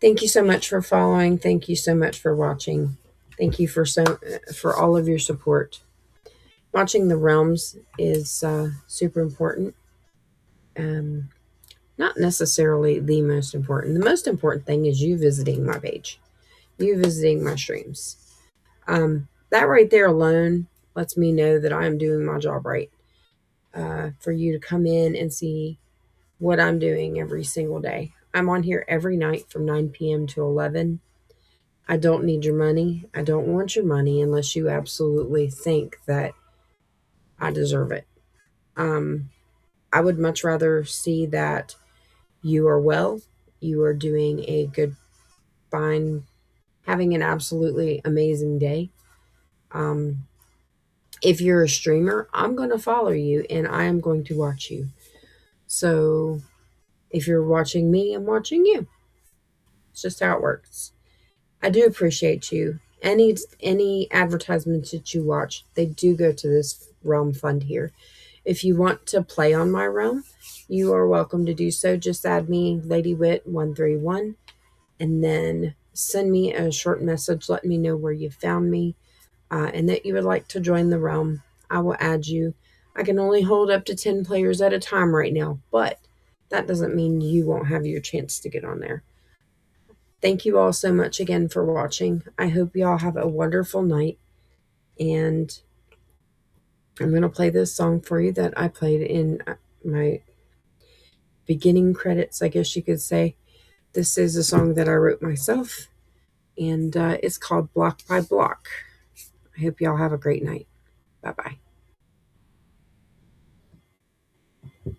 Thank you so much for following. Thank you so much for watching. Thank you for all of your support. Watching the realms is super important. Um, Not necessarily the most important. The most important thing is you visiting my page, you visiting my streams. That right there alone lets me know that I'm doing my job right. For you to come in and see what I'm doing every single day. I'm on here every night from 9 p.m. to 11. I don't need your money. I don't want your money unless you absolutely think that I deserve it. I would much rather see that you are well, you are doing a good, fine, having an absolutely amazing day. Um, if you're a streamer, I'm going to follow you and I am going to watch you. So if you're watching me, I'm watching you. It's just how it works. I do appreciate you. Any advertisements that you watch, they do go to this realm fund here. If you want to play on my realm, you are welcome to do so. Just add me, LadyWit131, and then send me a short message. Let me know where you found me and that you would like to join the realm. I will add you. I can only hold up to 10 players at a time right now, but that doesn't mean you won't have your chance to get on there. Thank you all so much again for watching. I hope you all have a wonderful night. And I'm going to play this song for you that I played in my beginning credits, I guess you could say. This is a song that I wrote myself, and it's called Block by Block. I hope you all have a great night. Bye-bye. Let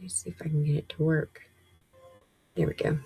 me see if I can get it to work. There we go.